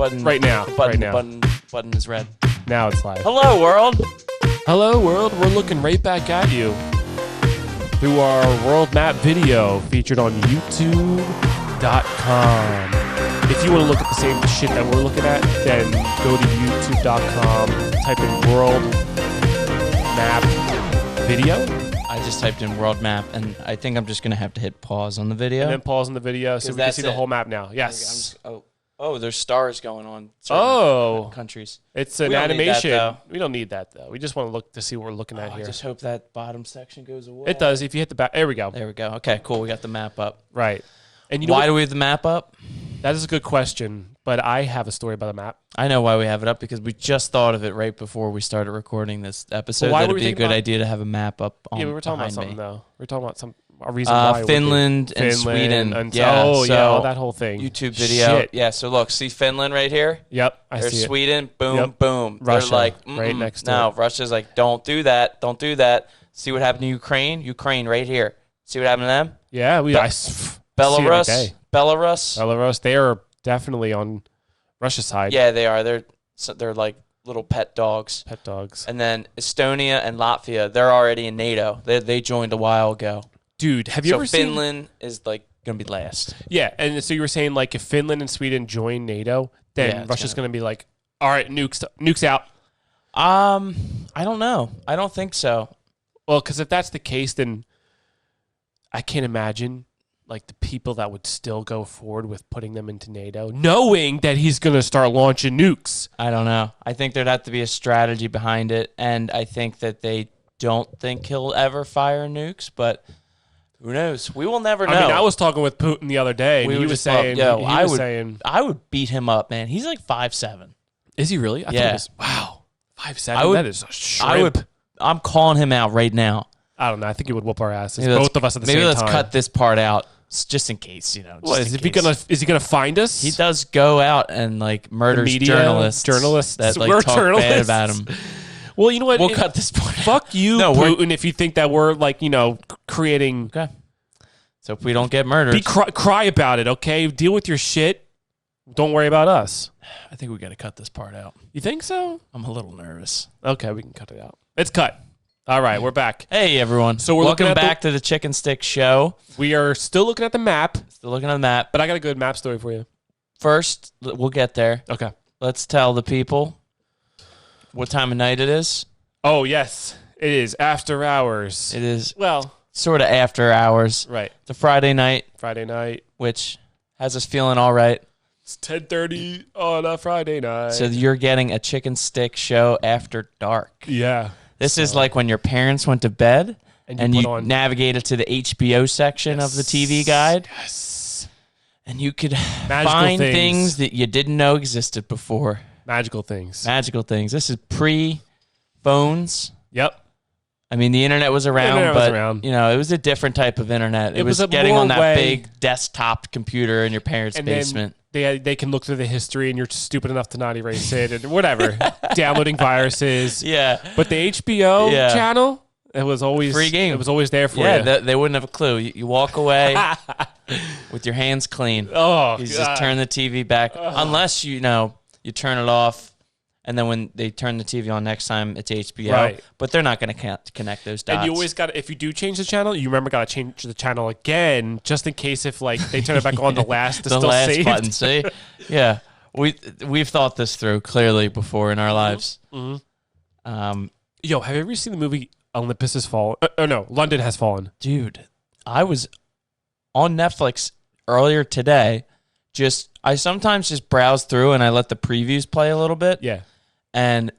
button right now. The button, right now. button is red. Now it's live. Hello, world. Hello, world. We're looking right back at you through our world map video featured on YouTube.com. If you want to look at the same shit that we're looking at, then go to YouTube.com, type in world map video, I just typed in world map, and I think I'm just going to have to hit pause on the video. and then pause on the video so we can that's see the it. whole map now. Yes. Oh, there's stars going on. certain Oh, countries. it's an We don't need that, animation. though. We don't need that, though. We just want to look to see what we're looking at I here. just hope that bottom section goes away. It does. If you hit the back, there we go. There we go. Okay, cool. We got the map up. Right. And you know Why what? do we have the map up? That is a good question, but I have a story about the map. I know why we have it up, because we just thought of it right before we started recording this episode. Well, why That'd were we be a thinking good about- idea to have a map up on Yeah, we were talking about behind something me. though. We were talking about a reason why Finland and Sweden. And Yeah, oh so yeah, all that whole thing. YouTube video. Shit. Yeah, so look, see Finland right here? Yep, I There's see it. Sweden, boom, Yep. boom. Russia, They're like, right next to no, it. Russia's like, don't do that, don't do that. See what happened to Ukraine? Ukraine right here. See what happened to them? Yeah, Be- I see it Belarus, every day. Belarus. They are definitely on Russia's side. Yeah, they are. They're like little pet dogs. Pet dogs. And then Estonia and Latvia, they're already in NATO. They joined a while ago. Dude, have you So ever seen? Finland is like gonna be last. Yeah, and so you were saying like if Finland and Sweden join NATO, then Yeah, it's Russia's going to be like, all right, nukes out. I don't know. I don't think so. Well, because if that's the case, then I can't imagine like the people that would still go forward with putting them into NATO, knowing that he's going to start launching nukes. I don't know. I think there'd have to be a strategy behind it, and I think that they don't think he'll ever fire nukes, but who knows? We will never know. I mean, I was talking with Putin the other day, and We he were was just talking- saying, yo, he I was would- saying, I would beat him up, man. He's like 5'7". is he really? I thought Yeah. it was, wow, 5'7". I would- That is a shrimp. I'm calling him out right now. I don't know. I think he would whoop our asses, Maybe both of us at the same maybe time. let's cut this part out just in case, you know. What, just is in he case. gonna find us? He does go out and like murders media, journalists journalists. that like We're talk bad journalists. about him. Well, you know what? We'll cut this part out. Fuck you, No, we're- Putin, if you think that we're like, creating. Okay. So if we don't get murdered, Cry about it, okay? Deal with your shit. Don't worry about us. I think we got to cut this part out. You think so? I'm a little nervous. Okay, we can cut it out. It's cut. All right, we're back. Hey everyone. So we're looking welcome at back to the Chicken Stick Show. We are still looking at the map, Still looking at the map. but I got a good map story for you. First, we'll get there. Okay. Let's tell the people what time of night it is. Oh, yes. It is after hours. It is Well, sort of after hours. right. It's a Friday night, Friday night. which has us feeling all right. It's 10:30 on a Friday night. So you're getting a Chicken Stick Show after dark. yeah. This is like when your parents went to bed and put you on navigated to the HBO section of the TV guide, Yes. and you could Magical find things. things that you didn't know existed before. Magical things. Magical things. This is pre-phones. Yep. I mean, the internet was around, internet was but around. You know, it was a different type of internet. It was was a getting more on that way- big desktop computer in your parents' And basement. then they can look through the history, and you're stupid enough to not erase it, and whatever. Downloading viruses. Yeah, But the HBO Yeah. channel, it was always Free game. It was always there for yeah. you. They wouldn't have a clue. You walk away with your hands clean. Oh, You God. just turn the TV back, unless you turn it off, and then when they turn the TV on next time, it's HBO. Right. But they're not going to connect those dots. And you always got, if you do change the channel, you remember got to change the channel again, just in case if like they turn it back on the last, it's the still last saved. button. See, yeah, we've thought this through clearly before in our lives. Mm-hmm. Yo, have you ever seen the movie Olympus Has Fallen? No, London Has Fallen. Dude, I was on Netflix earlier today. I sometimes just browse through and I let the previews play a little bit. Yeah. And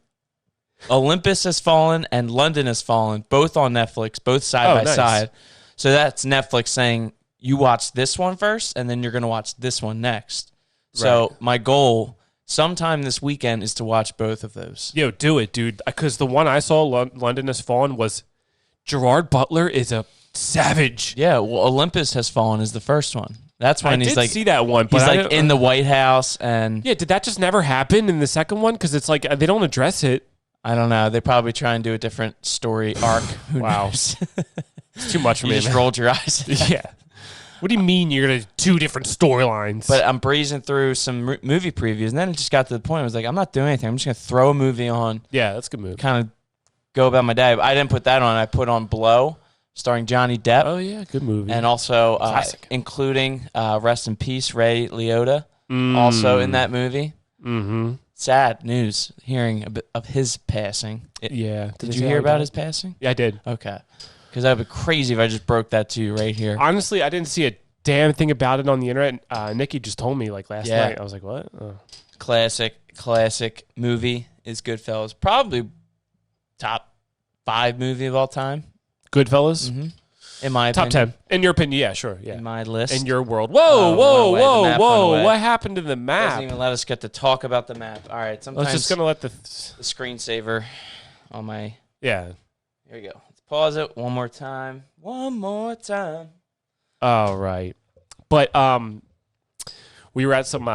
Olympus Has Fallen and London Has Fallen, both on Netflix, both side by nice. side. So that's Netflix saying, you watch this one first, and then you're going to watch this one next. So Right. my goal sometime this weekend is to watch both of those. Yo, do it, dude. Because the one I saw, London Has Fallen, was Gerard Butler is a savage. Yeah, well, Olympus Has Fallen is the first one. That's when I he's did see that one, but he's I like didn't- in the White House, and Yeah, did that just never happen in the second one? Because it's like they don't address it. I don't know. They probably try and do a different story arc. Who Wow. knows? It's too much for You me. just man. rolled your eyes. Yeah. What do you mean you're going to do 2 different storylines? But I'm breezing through some movie previews, and then it just got to the point. I was like, I'm not doing anything. I'm just going to throw a movie on, yeah, that's a good move. kind of go about my day. I didn't put that on. I put on Blow, starring Johnny Depp. Oh, yeah, good movie. And also Classic. including, rest in peace, Ray Liotta, also in that movie. Mm-hmm. Sad news hearing a bit of his passing. Yeah. Did you hear about his passing? Yeah, I did. Okay. Because that would be crazy if I just broke that to you right here. Honestly, I didn't see a damn thing about it on the internet. Nikki just told me like last night. I was like, what? Oh. Classic movie is Goodfellas. Probably top 5 movie of all time. Goodfellas? Mm-hmm. In my Top opinion. 10. In your opinion, yeah, sure. Yeah. In my list. In your world. Oh, Whoa, went away. The whoa, map whoa. went away. What happened to the map? Doesn't even let us get to talk about the map. All right. I Sometimes was just going to let the... the screensaver on my... Yeah. Here we go. Let's pause it one more time. One more time. All right. But we were at some...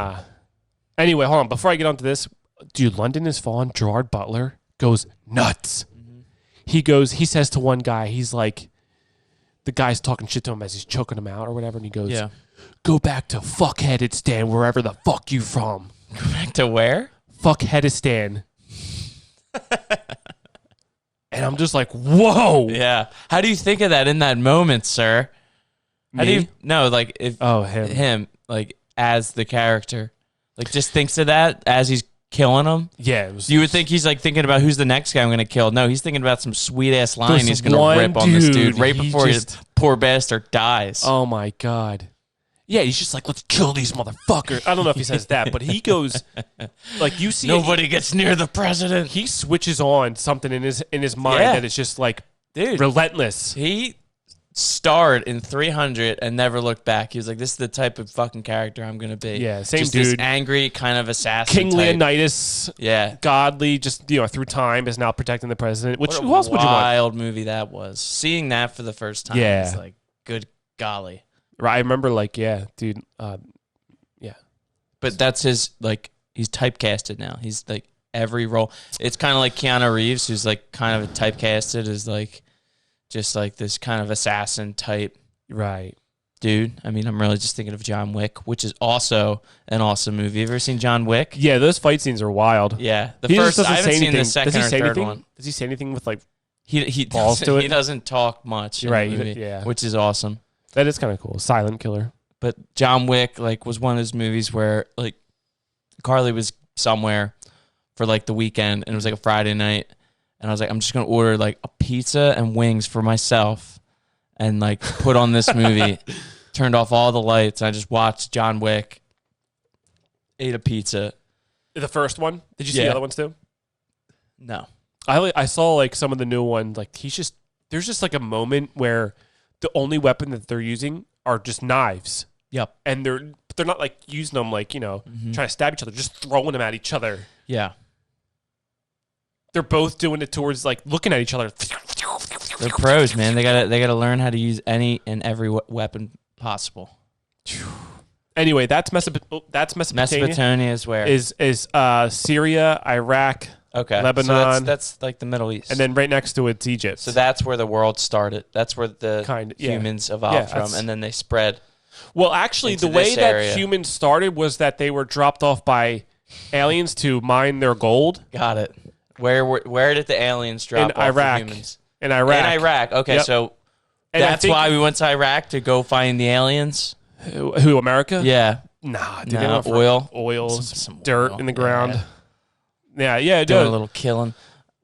Anyway, hold on. Before I get onto this, dude, London Has Fallen, Gerard Butler goes nuts. Mm-hmm. He says to one guy, he's like... The guy's talking shit to him as he's choking him out or whatever, and he goes, go back to Fuckheadistan, wherever the fuck you from. Go back to where? Fuckheadistan. And I'm just like, whoa. Yeah. How do you think of that in that moment, sir? How do you... No, like, if... Oh, him. Him, like, as the character. Like, just thinks of that as he's killing him. Yeah. It was, You would think he's, like, thinking about who's the next guy I'm going to kill. No, he's thinking about some sweet-ass line This he's going to one rip on this dude dude, right he before just- his poor bastard dies. oh, my God. Yeah, he's just like, let's kill these motherfuckers. I don't know if he says that, but he goes, like, you see... Nobody gets near the president. He switches on something in his mind Yeah. that is just, like, Dude, relentless. he starred in 300 and never looked back. He was like, this is the type of fucking character I'm going to be. Yeah, same just this dude. angry kind of assassin King type. Leonidas, Yeah. godly, just, through time, is now protecting the president. Which, What a who else would you want? wild movie that was. Seeing that for the first time Yeah. was like, good golly. Right, I remember, like, yeah, dude, But that's his, like, he's typecasted now. He's, like, every role. It's kind of like Keanu Reeves, who's, like, kind of typecasted as, like, just, like, this kind of assassin type right. dude. I mean, I'm really just thinking of John Wick, which is also an awesome movie. Have you ever seen John Wick? Yeah, those fight scenes are wild. Yeah. The He just first, doesn't I haven't say seen anything. the second Does he or say third anything? one. Does he say anything with, like, He balls to it? He doesn't talk much in Right, the movie, yeah. which is awesome. that is kind of cool. Silent killer. But John Wick, like, was one of those movies where, like, Carly was somewhere for, like, the weekend, and it was, like, a Friday night, and I was like, I'm just going to order, like, a pizza and wings for myself and, like, put on this movie, turned off all the lights, and I just watched John Wick, ate a pizza. The first one? Did you see the Yeah. other ones, too? No. I saw, like, some of the new ones. Like, there's just, like, a moment where the only weapon that they're using are just knives. Yep. And they're not, like, using them, like, trying to stab each other, just throwing them at each other. Yeah. They're both doing it towards, like, looking at each other. They're pros, man. They gotta learn how to use any and every weapon possible. Anyway, that's Mesopotamia. Mesopotamia is where? Is Syria, Iraq, okay. Lebanon. So that's like the Middle East. and then right next to it's Egypt. So that's where the world started. That's where the Yeah. humans evolved Yeah, from, that's- and then they spread. Well, actually, into the way this that area. humans started was that they were dropped off by aliens to mine their gold Got it. Where did the aliens drop in off Iraq. the humans? In Iraq. In Iraq. Okay, Yep. so And I that's think- why we went to Iraq to go find the aliens. Who, America? Yeah. Nah, dude, No, they went for oil. oils, Some dirt oil. in the ground. Yeah, Doing dude. a little killing.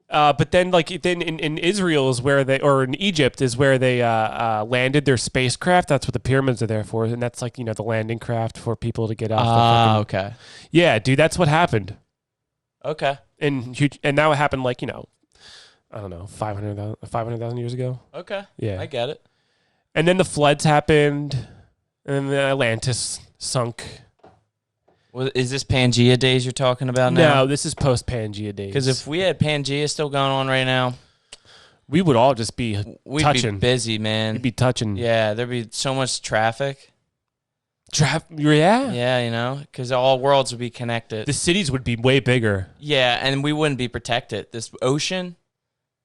But then, like, in Israel is where or in Egypt is where they landed their spacecraft. That's what the pyramids are there for, and that's like the landing craft for people to get off. Ah, okay. Yeah, dude, that's what happened. Okay. And now it happened like I don't know, 500,000 years ago. Okay. Yeah. I get it. And then the floods happened, and then the Atlantis sunk. Well, is this Pangea days you're talking about now? No, this is post Pangea days. Because if we had Pangea still going on right now, we would all just be we'd touching. be busy, man. We'd be touching. Yeah, there'd be so much traffic. Yeah. Yeah, because all worlds would be connected. The cities would be way bigger. Yeah, and we wouldn't be protected. This ocean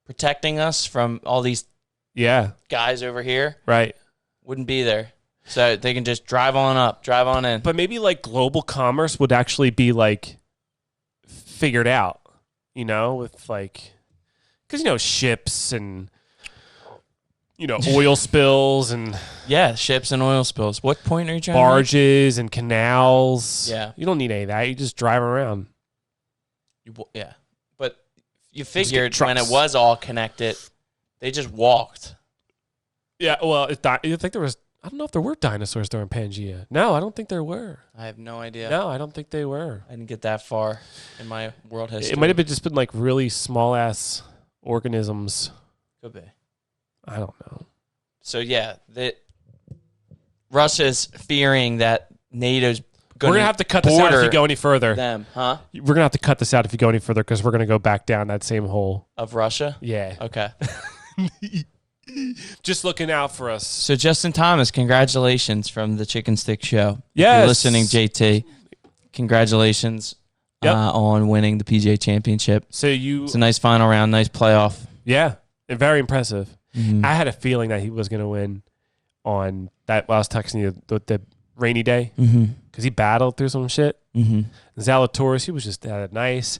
protecting us from all these Yeah. guys over here Right. wouldn't be there. So they can just drive on up, drive on in. But maybe like global commerce would actually be like figured out, with like, because ships and oil spills and Yeah, ships and oil spills. What point are you trying barges and canals. Yeah. You don't need any of that. You just drive around. Yeah. But you get figured when it trucks. was all connected, they just walked. Yeah, well, I think there was. I don't know if there were dinosaurs during Pangea. No, I don't think there were. I have no idea. No, I don't think they were. I didn't get that far in my world history. It might have been like really small ass organisms. Could be. I don't know. So yeah, Russia's fearing that NATO's going We're gonna have to cut this out if you go any further. them, huh? We're gonna have to cut this out if you go any further because we're gonna go back down that same hole. Of Russia? Yeah. Okay. Just looking out for us. So Justin Thomas, congratulations from the Chicken Stick Show. If Yes. you're listening, JT. Congratulations Yep. on winning the PGA Championship. So you, It's a nice final round, nice playoff. yeah, very impressive. Mhm. I had a feeling that he was gonna win on that. While I was texting you the rainy day Mhm. because he battled through some shit. Mhm. Zalatoris, he was just had a nice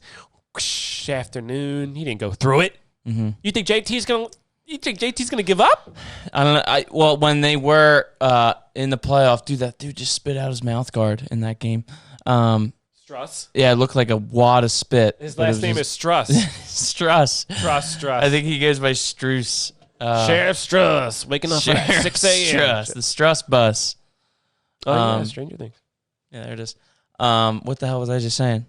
afternoon. He didn't go through it. Mhm. You think JT's gonna give up? I don't know. Well, when they were in the playoff, that dude just spit out his mouth guard in that game. Struss. Yeah, it looked like a wad of spit. His but it last was name just- is Struss. Struss. Struss. I think he goes by Struess. Sheriff Struss waking up at Sheriff 6 a.m. Struss, the Struss bus. Oh, yeah, Um, Stranger Things. Yeah, there it is. What the hell was I just saying?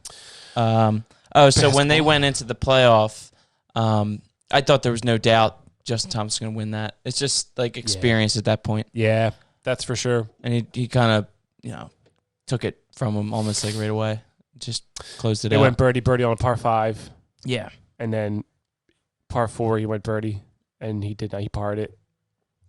So when they Basketball. went into the playoff, I thought there was no doubt Justin Thomas was going to win that. It's just like experience at that point, Yeah, that's for sure. and he kind of took it from him almost like right away. Just closed it They out. went birdie on par 5, Yeah, and then par 4 he went birdie, and he did not. He parred it,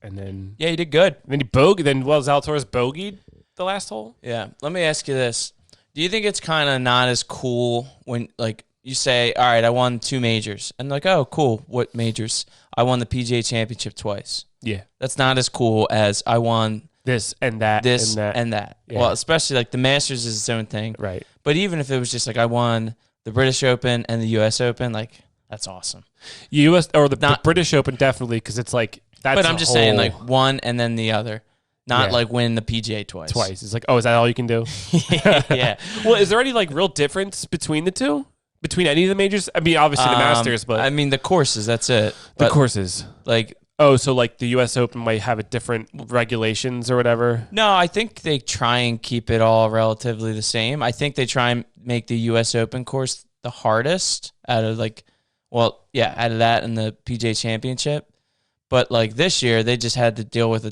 and then he did good. he bogeyed. Then Zalatoris bogeyed the last hole. Yeah. Let me ask you this: do you think it's kind of not as cool when like you say, "All right, I won 2 majors," and like, "Oh, cool. What majors? I won the PGA Championship twice." Yeah, That's not as cool as I won this and that. this and that. Yeah. Well, especially like the Masters is its own thing. Right. But even if it was just like I won the British Open and the U.S. Open, like that's awesome. U.S. or the Not- British Open definitely because it's like that's. But I'm a just saying whole- like one and then the other, not Yeah. like win the PGA twice. twice. It's like, oh, is that all you can do? Yeah. Well, is there any like real difference between the two? Between any of the majors? I mean, obviously the Masters, but I mean the courses. That's it. the But courses. like Oh, so like the U.S. Open might have a different regulations or whatever. no, I think they try and keep it all relatively the same. I think they try and make the U.S. Open course the hardest out of out of that and the PGA Championship. But like this year, they just had to deal with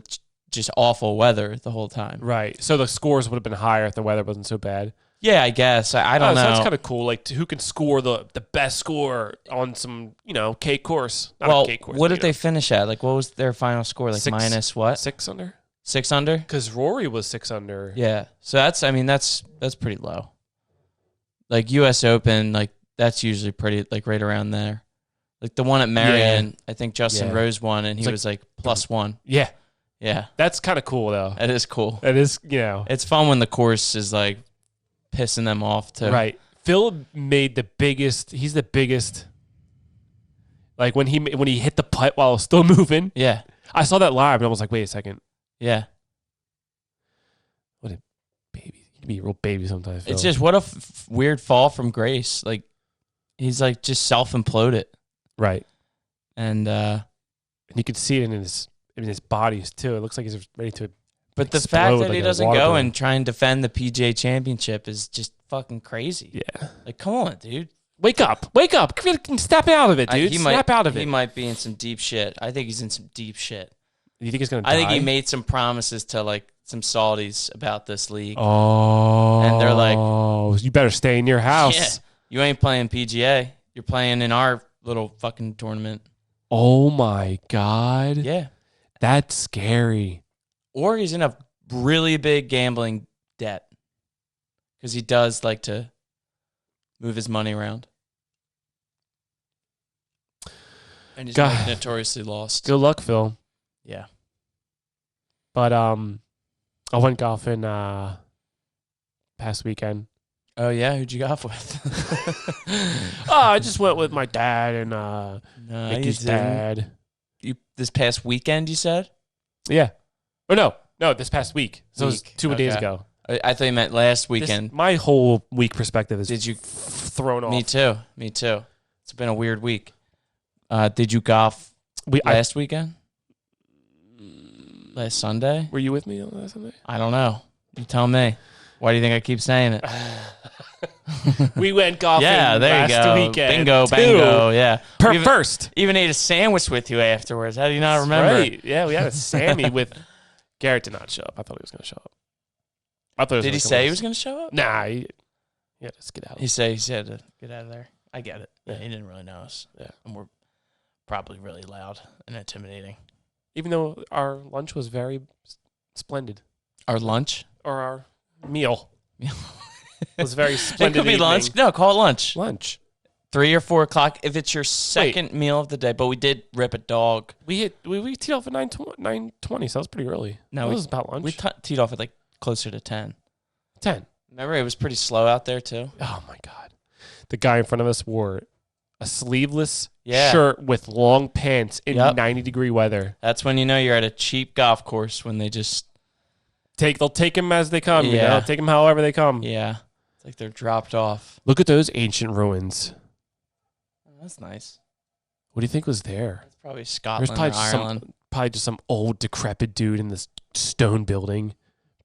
just awful weather the whole time. Right. So the scores would have been higher if the weather wasn't so bad. Yeah, I guess. I don't know. So that's kind of cool. Like who can score the best score on some K course? Not a well, K course. what but, did they finish at? Like, what was their final score? Like Six. minus what? 6 under? 6 under? Because Rory was 6 under. Yeah. So that's pretty low. Like U.S. Open, like that's usually pretty like right around there. Like the one at Marion, I think Justin Yeah. Rose won, and he like was like +1. Yeah. Yeah, That's kind of cool though. that is cool. That is It's fun when the course is like pissing them off too. right. Phil made the biggest. He's the biggest. Like when he hit the putt while it was still moving. Yeah. I saw that live and I was like, wait a second, Yeah. baby. You can be a real baby sometimes. Phil. It's just what a weird fall from grace. Like he's like just self-imploded, right. and And you can see it in his bodies too. It looks like he's ready to. but the explode fact that like he a doesn't water go balloon. and try and defend the PGA Championship is just fucking crazy. Yeah. Like, come on, dude. Wake up! Snap out of it, dude. Snap out of He it. might be in some deep shit. I think he's in some deep shit. You think he's gonna die? I think he made some promises to like some Saudis about this league. Oh. And they're like, you better stay in your house. Yeah, you ain't playing PGA. You're playing in our little fucking tournament. Oh my god. Yeah. That's scary. Or he's in a really big gambling debt because he does like to move his money around. And he's God. like notoriously lost. Good luck, Phil. Yeah. But I went golfing past weekend. Oh yeah, who'd you golf with? I just went with my dad and No, Mickey's you didn't. dad. You this past weekend, you said? Yeah. Or no, this past week. So it was Week. 2 days Okay. ago. I thought you meant last weekend. My whole week perspective is Did you? thrown off. Me too. Me too. It's been a weird week. Did you golf last weekend? Last Sunday? Were you with me on last Sunday? I don't know. You tell me. Why do you think I keep saying it? We went golfing Yeah, there you last go. weekend. Bingo, too. bango. Yeah. We even, First. even ate a sandwich with you afterwards. How do you not remember? Right. Yeah, we had a Sammy with Garrett did not show up. I thought he was going to show up. I thought Did he say he was going to show up? Nah, yeah, let's get out. He said to get out of there. I get it. Yeah. He didn't really know us. Yeah. And we're probably really loud and intimidating. Even though our lunch was very splendid, Our lunch? or our meal was very It splendid. could be evening. lunch. No, call it lunch. Lunch. 3 or 4 o'clock if it's your second meal of the day. But we did rip a dog. We teed off at 9:20, so that was pretty early. No, that we- was about lunch. We teed off at like closer to 10. 10. Remember, it was pretty slow out there too. Oh my god, the guy in front of us wore a sleeveless Yeah. shirt with long pants in Yep. 90-degree weather. That's when you know you're at a cheap golf course when they just They'll take them as they come. You Yeah. know, take them however they come. yeah, it's like they're dropped off. Look at those ancient ruins. That's nice. What do you think was there? That's probably There's Scotland or probably just Ireland. some old decrepit dude in this stone building,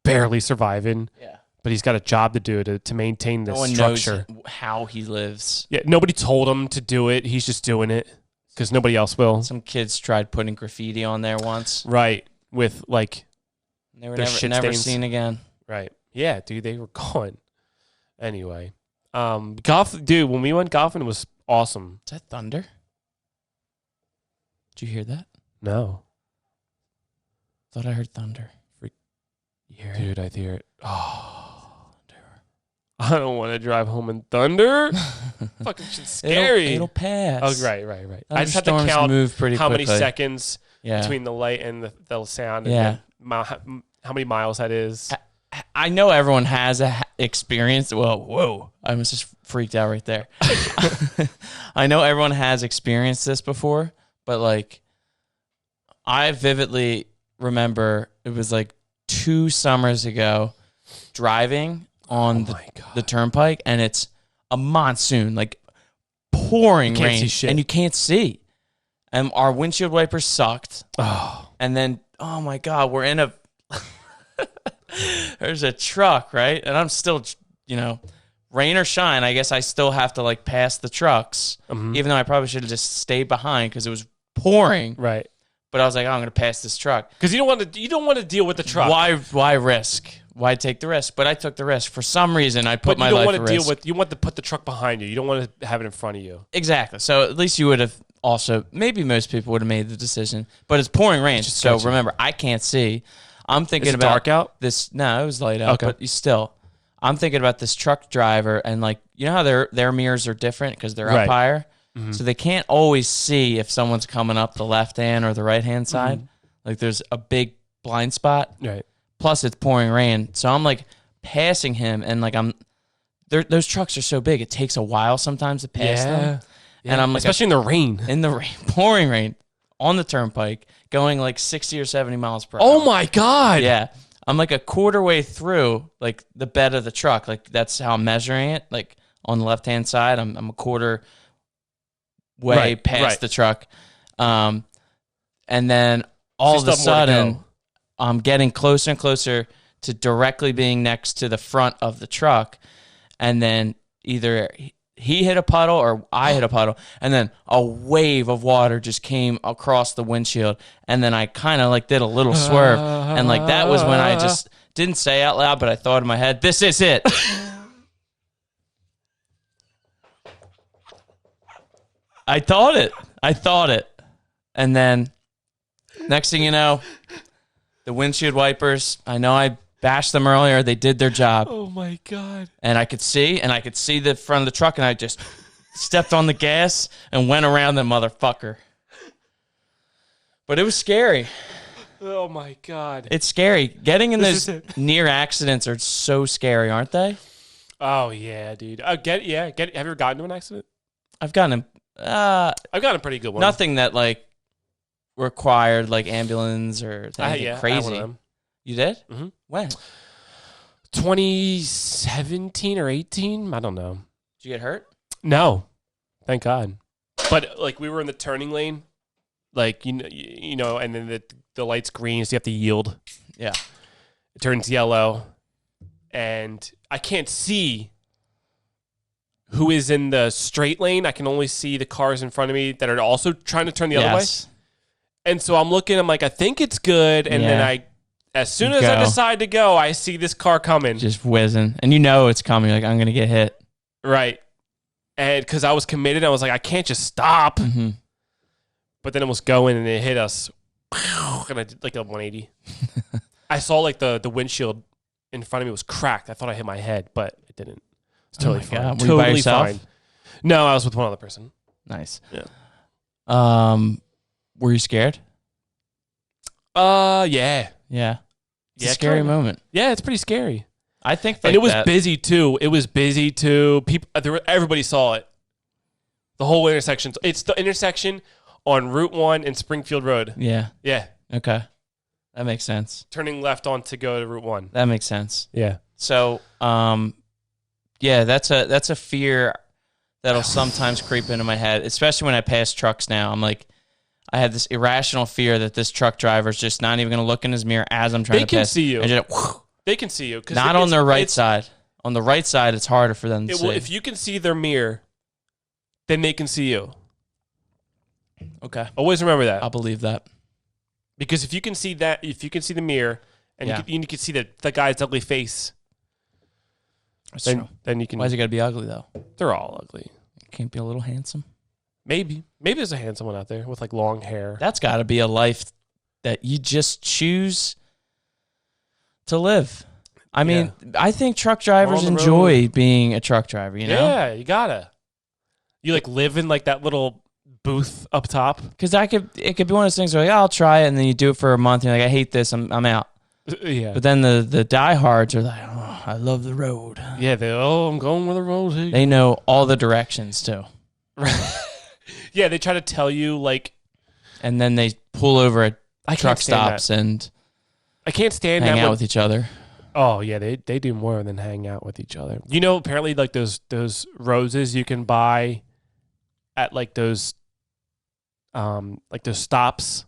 barely surviving. Yeah, But he's got a job to do to maintain this no one structure. knows how he lives. Yeah, nobody told him to do it. He's just doing it because nobody else will. Some kids tried putting graffiti on there once. Right. With like, They were Their never, shit never stains. seen again. right. Yeah, dude, they were gone. Anyway, golf, dude, when we went golfing, it was awesome. Is that thunder? Did you hear that? No. Thought I heard thunder. You hear it? Dude, I hear it. Oh, I don't want to drive home in thunder. Fucking shit's scary. It'll pass. Oh, right. I just have to Thunderstorms count move pretty how many quickly. seconds Yeah. between the light and the sound. Yeah. And then how many miles that is. I know everyone has a experience. Whoa. I almost just freaked out right there. I know everyone has experienced this before, but like I vividly remember it was like 2 summers ago driving on my God. the turnpike, and it's a monsoon, like pouring You can't rain, see shit. and you can't see. And our windshield wipers sucked. Oh, And then, oh my God, we're in a, there's a truck, right? And I'm still, rain or shine, I guess I still have to like pass the trucks, even though I probably should have just stayed behind because it was pouring. right. But I was like, oh, I'm going to pass this truck. Because you don't want to deal with the truck. Why risk? Why take the risk? But I took the risk. For some reason, I put But my you don't life want at to deal risk. with. You want to put the truck behind you. You don't want to have it in front of you. Exactly. So at least you would have also, maybe most people would have made the decision. But it's pouring rain. just So sketchy. remember, I can't see. I'm thinking Is it about dark out? this. No, it was light out. Okay. But you still, I'm thinking about this truck driver, and like, you know how their mirrors are different because they're up Right. higher? So they can't always see if someone's coming up the left hand or the right hand side. Like there's a big blind spot. Right. Plus it's pouring rain. So I'm like passing him, and like those trucks are so big, it takes a while sometimes to pass them. And I'm like, especially in the rain. in the rain, pouring rain on the turnpike, going like 60 or 70 miles per hour. Oh my God. Yeah. I'm like a quarter way through like the bed of the truck. Like that's how I'm measuring it. Like on the left hand side, I'm a quarter way Right, past right. the truck. And then all of a still have more to sudden, go. I'm getting closer and closer to directly being next to the front of the truck. And then either he hit a puddle or I hit a puddle. And then a wave of water just came across the windshield. And then I kind of like did a little swerve. And like that was when I just didn't say out loud, but I thought in my head, this is it. I thought it. And then next thing you know, the windshield wipers, I know I bashed them earlier. They did their job. Oh my God. And I could see the front of the truck, and I just stepped on the gas and went around the motherfucker. But it was scary. Oh my God. It's scary. Getting in This those is it. near accidents are so scary, aren't they? Oh yeah, dude. Have you ever gotten into an accident? I've gotten I've gotten a pretty good one. nothing that like required like ambulance or anything I had one crazy. of them. You did? Mhm. When? 2017 or 18? I don't know. Did you get hurt? No, thank God. But like we were in the turning lane, like you know, and then the light's green, so you have to yield. Yeah. It turns yellow, and I can't see who is in the straight lane. I can only see the cars in front of me that are also trying to turn the other way. Yes. And so I'm looking. I'm like, I think it's good, and then as soon as I Go. decide to go, I see this car coming. Just whizzing. And you know it's coming. Like, I'm going to get hit. Right. And because I was committed, I was like, I can't just stop. Mm-hmm. But then it was going and it hit us. And I did like a 180. I saw like the windshield in front of me was cracked. I thought I hit my head, but it didn't. It's totally my fine. God. Were you by Totally yourself? fine. No, I was with one other person. Nice. Yeah. Were you scared? Yeah. Yeah. It's Yeah, a scary kinda. moment. Yeah, it's pretty scary. I think And like it was that, busy too. People, everybody saw it. The whole intersection. It's the intersection on Route 1 and Springfield Road. Yeah. Yeah. Okay. That makes sense. Turning left on to go to Route 1. That makes sense. Yeah. So, yeah, that's a fear that'll sometimes creep into my head, especially when I pass trucks now. I'm like, I have this irrational fear that this truck driver's just not even going to look in his mirror as I'm trying They to can pass. see you. And just, They can see you. 'Cause not on their right side. On the right side, it's harder for them to see. Well, if you can see their mirror, then they can see you. Okay. Always remember that. I'll believe that. Because if you can see the mirror and Yeah. you can see the guy's ugly face, That's then, true. then you can. Why is it got to be ugly, though? They're all ugly. Can't be a little handsome? Maybe there's a handsome one out there with like long hair. That's got to be a life that you just choose to live. I mean, I think truck drivers On the enjoy being a truck driver, you know? Yeah, you gotta. You like live in like that little booth up top. Because it could be one of those things where like, I'll try it, and then you do it for a month, and you're like, I hate this, I'm out. Yeah. But then the diehards are like, oh, I love the road. Yeah, I'm going with the road. They know all the directions too. Yeah, they try to tell you like And then they pull over at I truck can't stand stops and I can't stand hang that out when- with each other. Oh yeah, they do more than hang out with each other. You know, apparently like those roses you can buy at like those stops.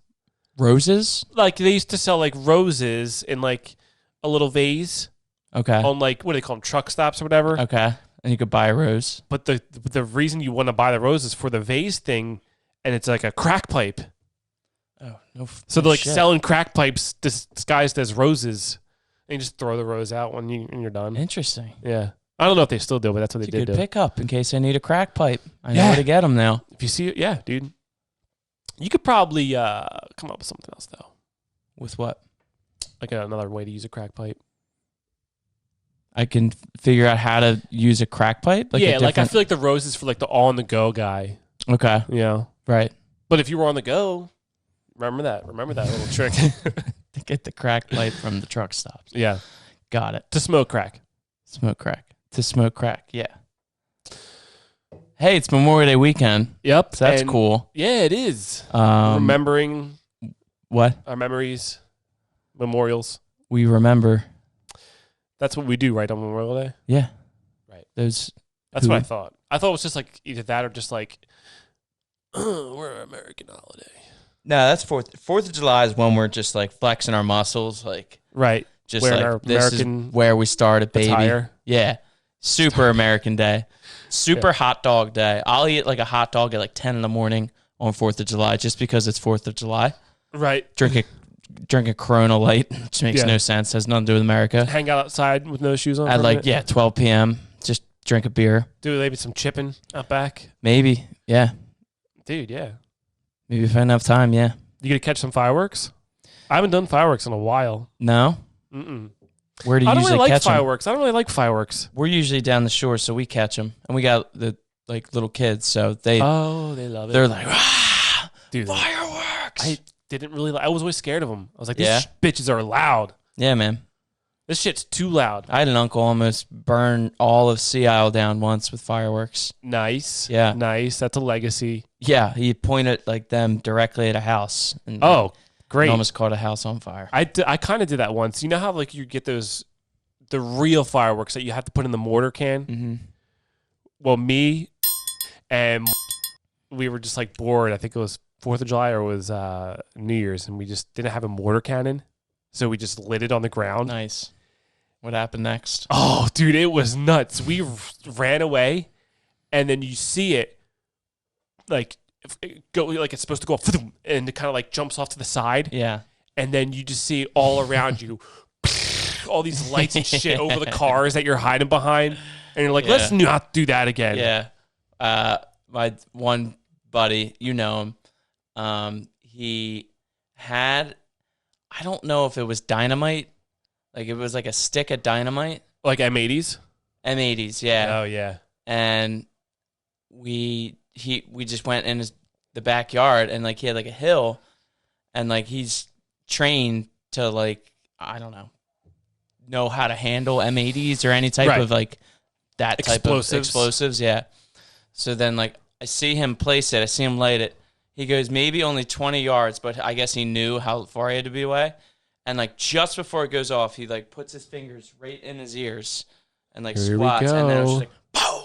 Roses? Like they used to sell like roses in like a little vase Okay. on like what do they call them, truck stops or whatever. Okay. And you could buy a rose. But the reason you want to buy the roses for the vase thing, and it's like a crack pipe. Oh, no. So no they're like shit. selling crack pipes disguised as roses, and you just throw the rose out when you're done. Interesting. Yeah, I don't know if they still do, but that's what It's they a did good do. pickup in case I need a crack pipe. I know Yeah. where to get them now. If you see it, yeah, dude. You could probably come up with something else though, With what? like another way to use a crack pipe. I can figure out how to use a crack pipe? Yeah, a like I different- feel like the rose is for like the on the go guy. Okay. You know, Right. but if you were on the go, remember that little trick. To get the crack pipe from the truck stops. Yeah, Got it. to smoke crack. Smoke crack. To smoke crack. Yeah. Hey, it's Memorial Day weekend. Yep, So that's and cool. Yeah, it is. Remembering Remembering what? our memories, memorials. We remember. That's what we do, right, on Memorial Day? Yeah. Right. Those. That's Who- what I thought. I thought it was just like either that or just like, we're an American holiday. No, that's 4th. 4th of July is when we're just like flexing our muscles. Like, Right. just Wearing like, our this American is where we started, baby. attire. Yeah. Super American Day. Super hot dog day. I'll eat like a hot dog at like 10 in the morning on 4th of July just because it's 4th of July. Right. Drink a Corona Light, which makes Yeah. no sense. Has nothing to do with America. Hang out outside with no shoes on. At for a like, minute. 12 p.m. Just drink a beer. Do maybe some chipping out back. Maybe. Yeah. Dude, yeah. Maybe if I have enough time. Yeah. You gonna catch some fireworks? I haven't done fireworks in a while. No? Mm-mm. Where do you I don't usually really like catch 'em? fireworks. I don't really like fireworks. We're usually down the shore, so we catch them. And we got the like little kids, so they're Oh, they love it. like, ah, Dude, fireworks. didn't really. I was always scared of them. I was like, Yeah. these bitches are loud. Yeah, man. This shit's too loud. I had an uncle almost burn all of Sea Isle down once with fireworks. Nice. Yeah. Nice. That's a legacy. Yeah, he pointed like them directly at a house. And Oh, great. and almost caught a house on fire. I kind of did that once. You know how like you get the real fireworks that you have to put in the mortar can? Mm-hmm. Well, me and we were just like bored. I think it was 4th of July or it was New Year's, and we just didn't have a mortar cannon. So we just lit it on the ground. Nice. What happened next? Oh, dude, it was nuts. We ran away, and then you see it like go like it's supposed to go, and it kind of like jumps off to the side, Yeah. and then you just see all around you all these lights and shit over the cars that you're hiding behind, and you're like, let's not do that again. Yeah. My one buddy, you know him, he had, I don't know if it was dynamite. Like, it was like a stick of dynamite. Like M80s? M80s, yeah. Oh, yeah. And we just went in the backyard, and, like, he had, like, a hill, and, like, he's trained to, like, I don't know how to handle M80s or any type of, like, that type of explosives, yeah. So then, like, I see him place it. I see him light it. He goes, maybe only 20 yards, but I guess he knew how far he had to be away. And, like, just before it goes off, he, like, puts his fingers right in his ears and, like, Here squats. we go. And then it was just like, boom!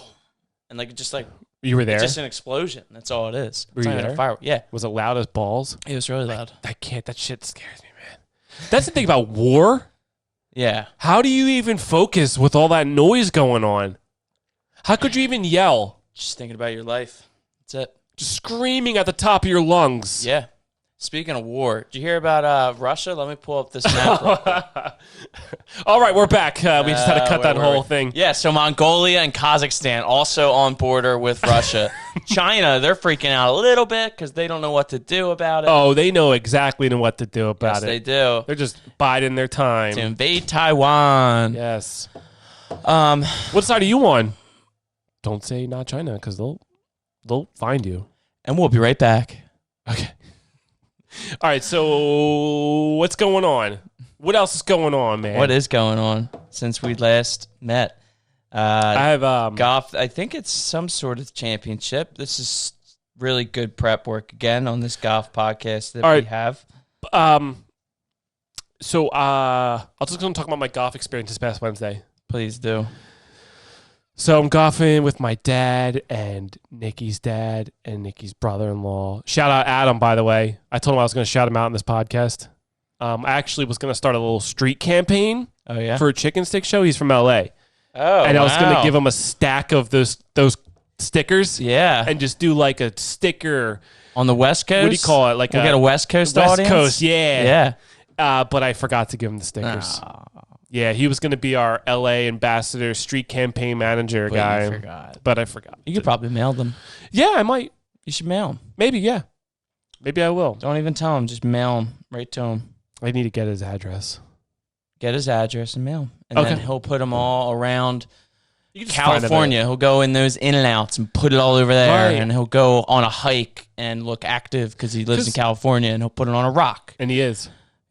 And, like, just, like, You were there? it's just an explosion. That's all it is. Were It's you not even there? a firework. Yeah. Was it loud as balls? It was really loud. That shit scares me, man. That's the thing about war. Yeah. How do you even focus with all that noise going on? How could you even yell? Just thinking about your life. That's it. Just screaming at the top of your lungs. Yeah. Speaking of war, did you hear about Russia? Let me pull up this map real quick. All right, we're back. We just had to cut that where whole were we? thing. Yeah, so Mongolia and Kazakhstan also on border with Russia. China, they're freaking out a little bit because they don't know what to do about it. Oh, they know exactly what to do about yes, it. they do. They're just biding their time. To invade Taiwan. Yes. Um, What side are you on? Don't say not China because they'll find you. and we'll be right back. Okay. All right. So what's going on? What else is going on, man? What is going on since we last met? I have Golf. I think it's some sort of championship. This is really good prep work again on this golf podcast that All we right. have. So I'll just gonna talk about my golf experience this past Wednesday. Please do. So I'm golfing with my dad and Nikki's dad and Nikki's brother-in-law. Shout out Adam, by the way. I told him I was going to shout him out in this podcast. I actually was going to start a little street campaign Oh yeah. for a chicken stick show. He's from LA. Oh, And I was going to wow. give him a stack of those stickers Yeah. and just do like a sticker. On the West Coast. What do you call it? Like we got a West Coast West audience? Coast, yeah. Yeah. But I forgot to give him the stickers. Aw, Yeah, he was going to be our LA ambassador, street campaign manager but guy. you forgot. But I forgot. You could probably mail them. Yeah, I might. You should mail them. Maybe, yeah. Maybe I will. Don't even tell him. Just mail them right to him. I need to get his address. Get his address and mail him. And Okay. then he'll put them all around You can just find California. He'll go in those in and outs and put it all over there. Right. And he'll go on a hike and look active because he lives in 'Cause- California, and he'll put it on a rock. And he is.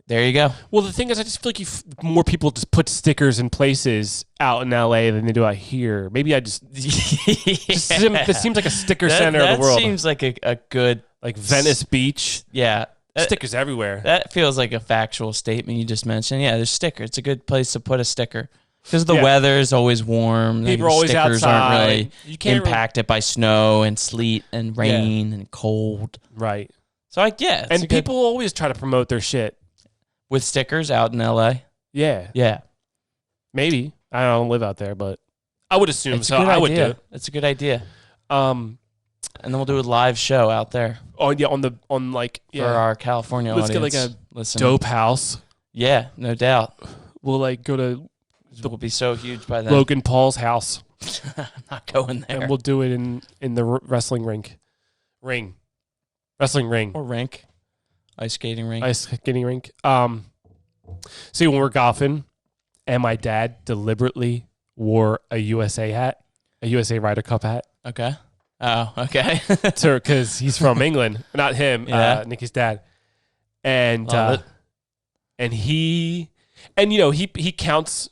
There you go. Well, the thing is, I just feel like more people just put stickers in places out in LA than they do out here. Maybe I just this seems like a sticker center of the world. That seems like a good, Like Venice Beach, yeah. stickers everywhere. That feels like a factual statement you just mentioned. Yeah, there's stickers. It's a good place to put a sticker because the Yeah. weather is always warm. People the are always stickers outside. aren't really You can't impacted by snow and sleet and rain and cold. Right. So like, yeah, it's And a good- people always try to promote their shit. with stickers out in LA. Yeah. Yeah, Maybe. I don't live out there, but I would assume it's so. a good I would idea. do it. It's a good idea. Um. And then we'll do a live show out there Oh yeah. On like for our California Let's get, audience. like, a Listen. dope house. Yeah, no doubt. We'll like go to We'll be so huge by then. Logan Paul's house. I'm not going there. And we'll do it in the wrestling rink. Wrestling ring. Or rink. Ice skating rink. Ice skating rink. See, when we're golfing, and my dad deliberately wore a USA hat, a USA Ryder Cup hat, Okay. Oh, okay. because he's from England. Not him, Yeah. Nikki's dad. And Love it. and he counts.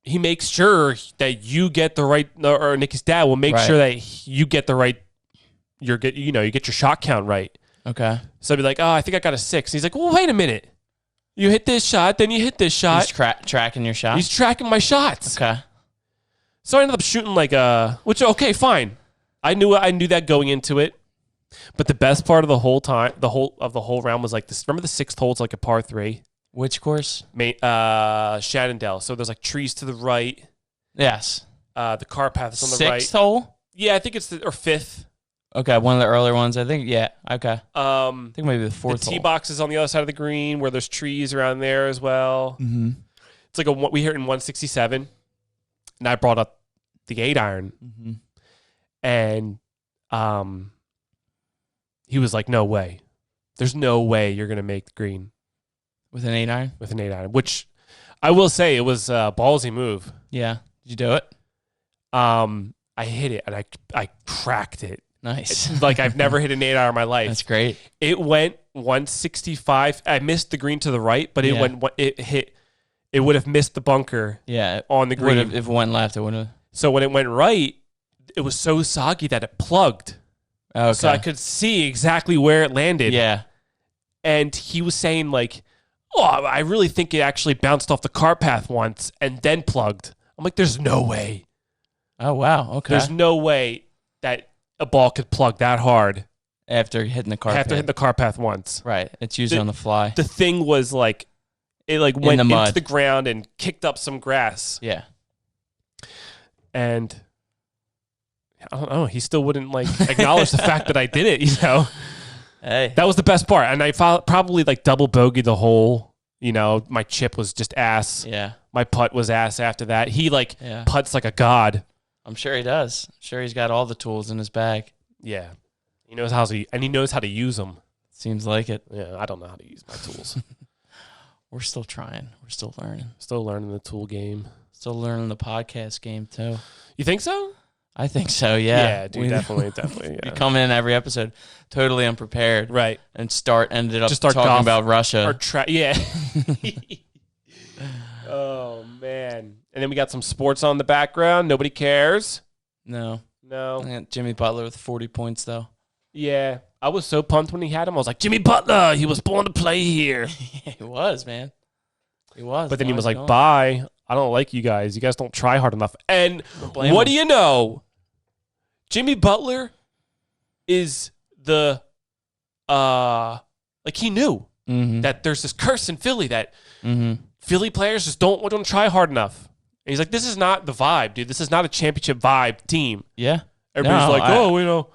He makes sure that you get the right, or Nicky's dad will make Right. sure that you get the right. You get your shot count right. Okay. So I'd be like, oh, I think I got a 6. And he's like, well, wait a minute. You hit this shot, then you hit this shot. He's tracking your shot. He's tracking my shots. Okay. So I ended up shooting which okay, fine. I knew that going into it. But the best part of the whole round was like this. Remember the 6th hole? It's like a par 3. Which course? Shannondale. So there's like trees to the right. Yes. The car path is on the right. 6th hole? Yeah, I think it's or 5th. Okay, one of the earlier ones. I think, yeah. Okay. I think maybe the 4th hole. The tee box is on the other side of the green where there's trees around there as well. Mm-hmm. It's like we hit in 167, and I brought up the 8 iron, Mm-hmm. and he was like, "No way, there's no way you're gonna make the green With an 8 iron? with an 8 iron." Which I will say it was a ballsy move. Yeah. Did you do it? I hit it and I cracked it. Nice. Like I've never hit an 8 iron in my life. That's great. It went 165. I missed the green to the right, but it would have missed the bunker Yeah. on the green. If it went left, it would have. So when it went right, it was so soggy that it plugged. Okay. So I could see exactly where it landed. Yeah. And he was saying like, oh, I really think it actually bounced off the car path once and then plugged. I'm like, there's no way. Oh, wow. Okay. There's no way that a ball could plug that hard After hitting the car. after hitting the car path once. Right. It's usually on the fly. The thing was like, it like went the into mud. the ground and kicked up some grass. Yeah. And I don't know, he still wouldn't like acknowledge the fact that I did it, Hey. That was the best part. And I probably like double bogeyed the hole. My chip was just ass. Yeah. My putt was ass after that. He Yeah. putts like a god. I'm sure he does. I'm sure he's got all the tools in his bag. Yeah. He knows how to use them. Seems like it. Yeah, I don't know how to use my tools. We're still trying. We're still learning. Still learning the tool game. Still learning the podcast game, too. You think so? I think so, yeah. Yeah, dude, definitely. You Yeah. come in every episode totally unprepared. Right. And ended up Just start talking golf. about Russia. Yeah. Oh, man. And then we got some sports on the background. Nobody cares. No. No. I got Jimmy Butler with 40 points, though. Yeah. I was so pumped when he had him. I was like, Jimmy Butler, he was born to play here. He was, man. He was. But then he was like, gone. bye. I don't like you guys. You guys don't try hard enough. And Don't blame what him. do you know? Jimmy Butler is he knew Mm-hmm. that there's this curse in Philly that Mm-hmm. Philly players just don't try hard enough. And he's like, this is not the vibe, dude. This is not a championship vibe team. Yeah. Everybody's No, like,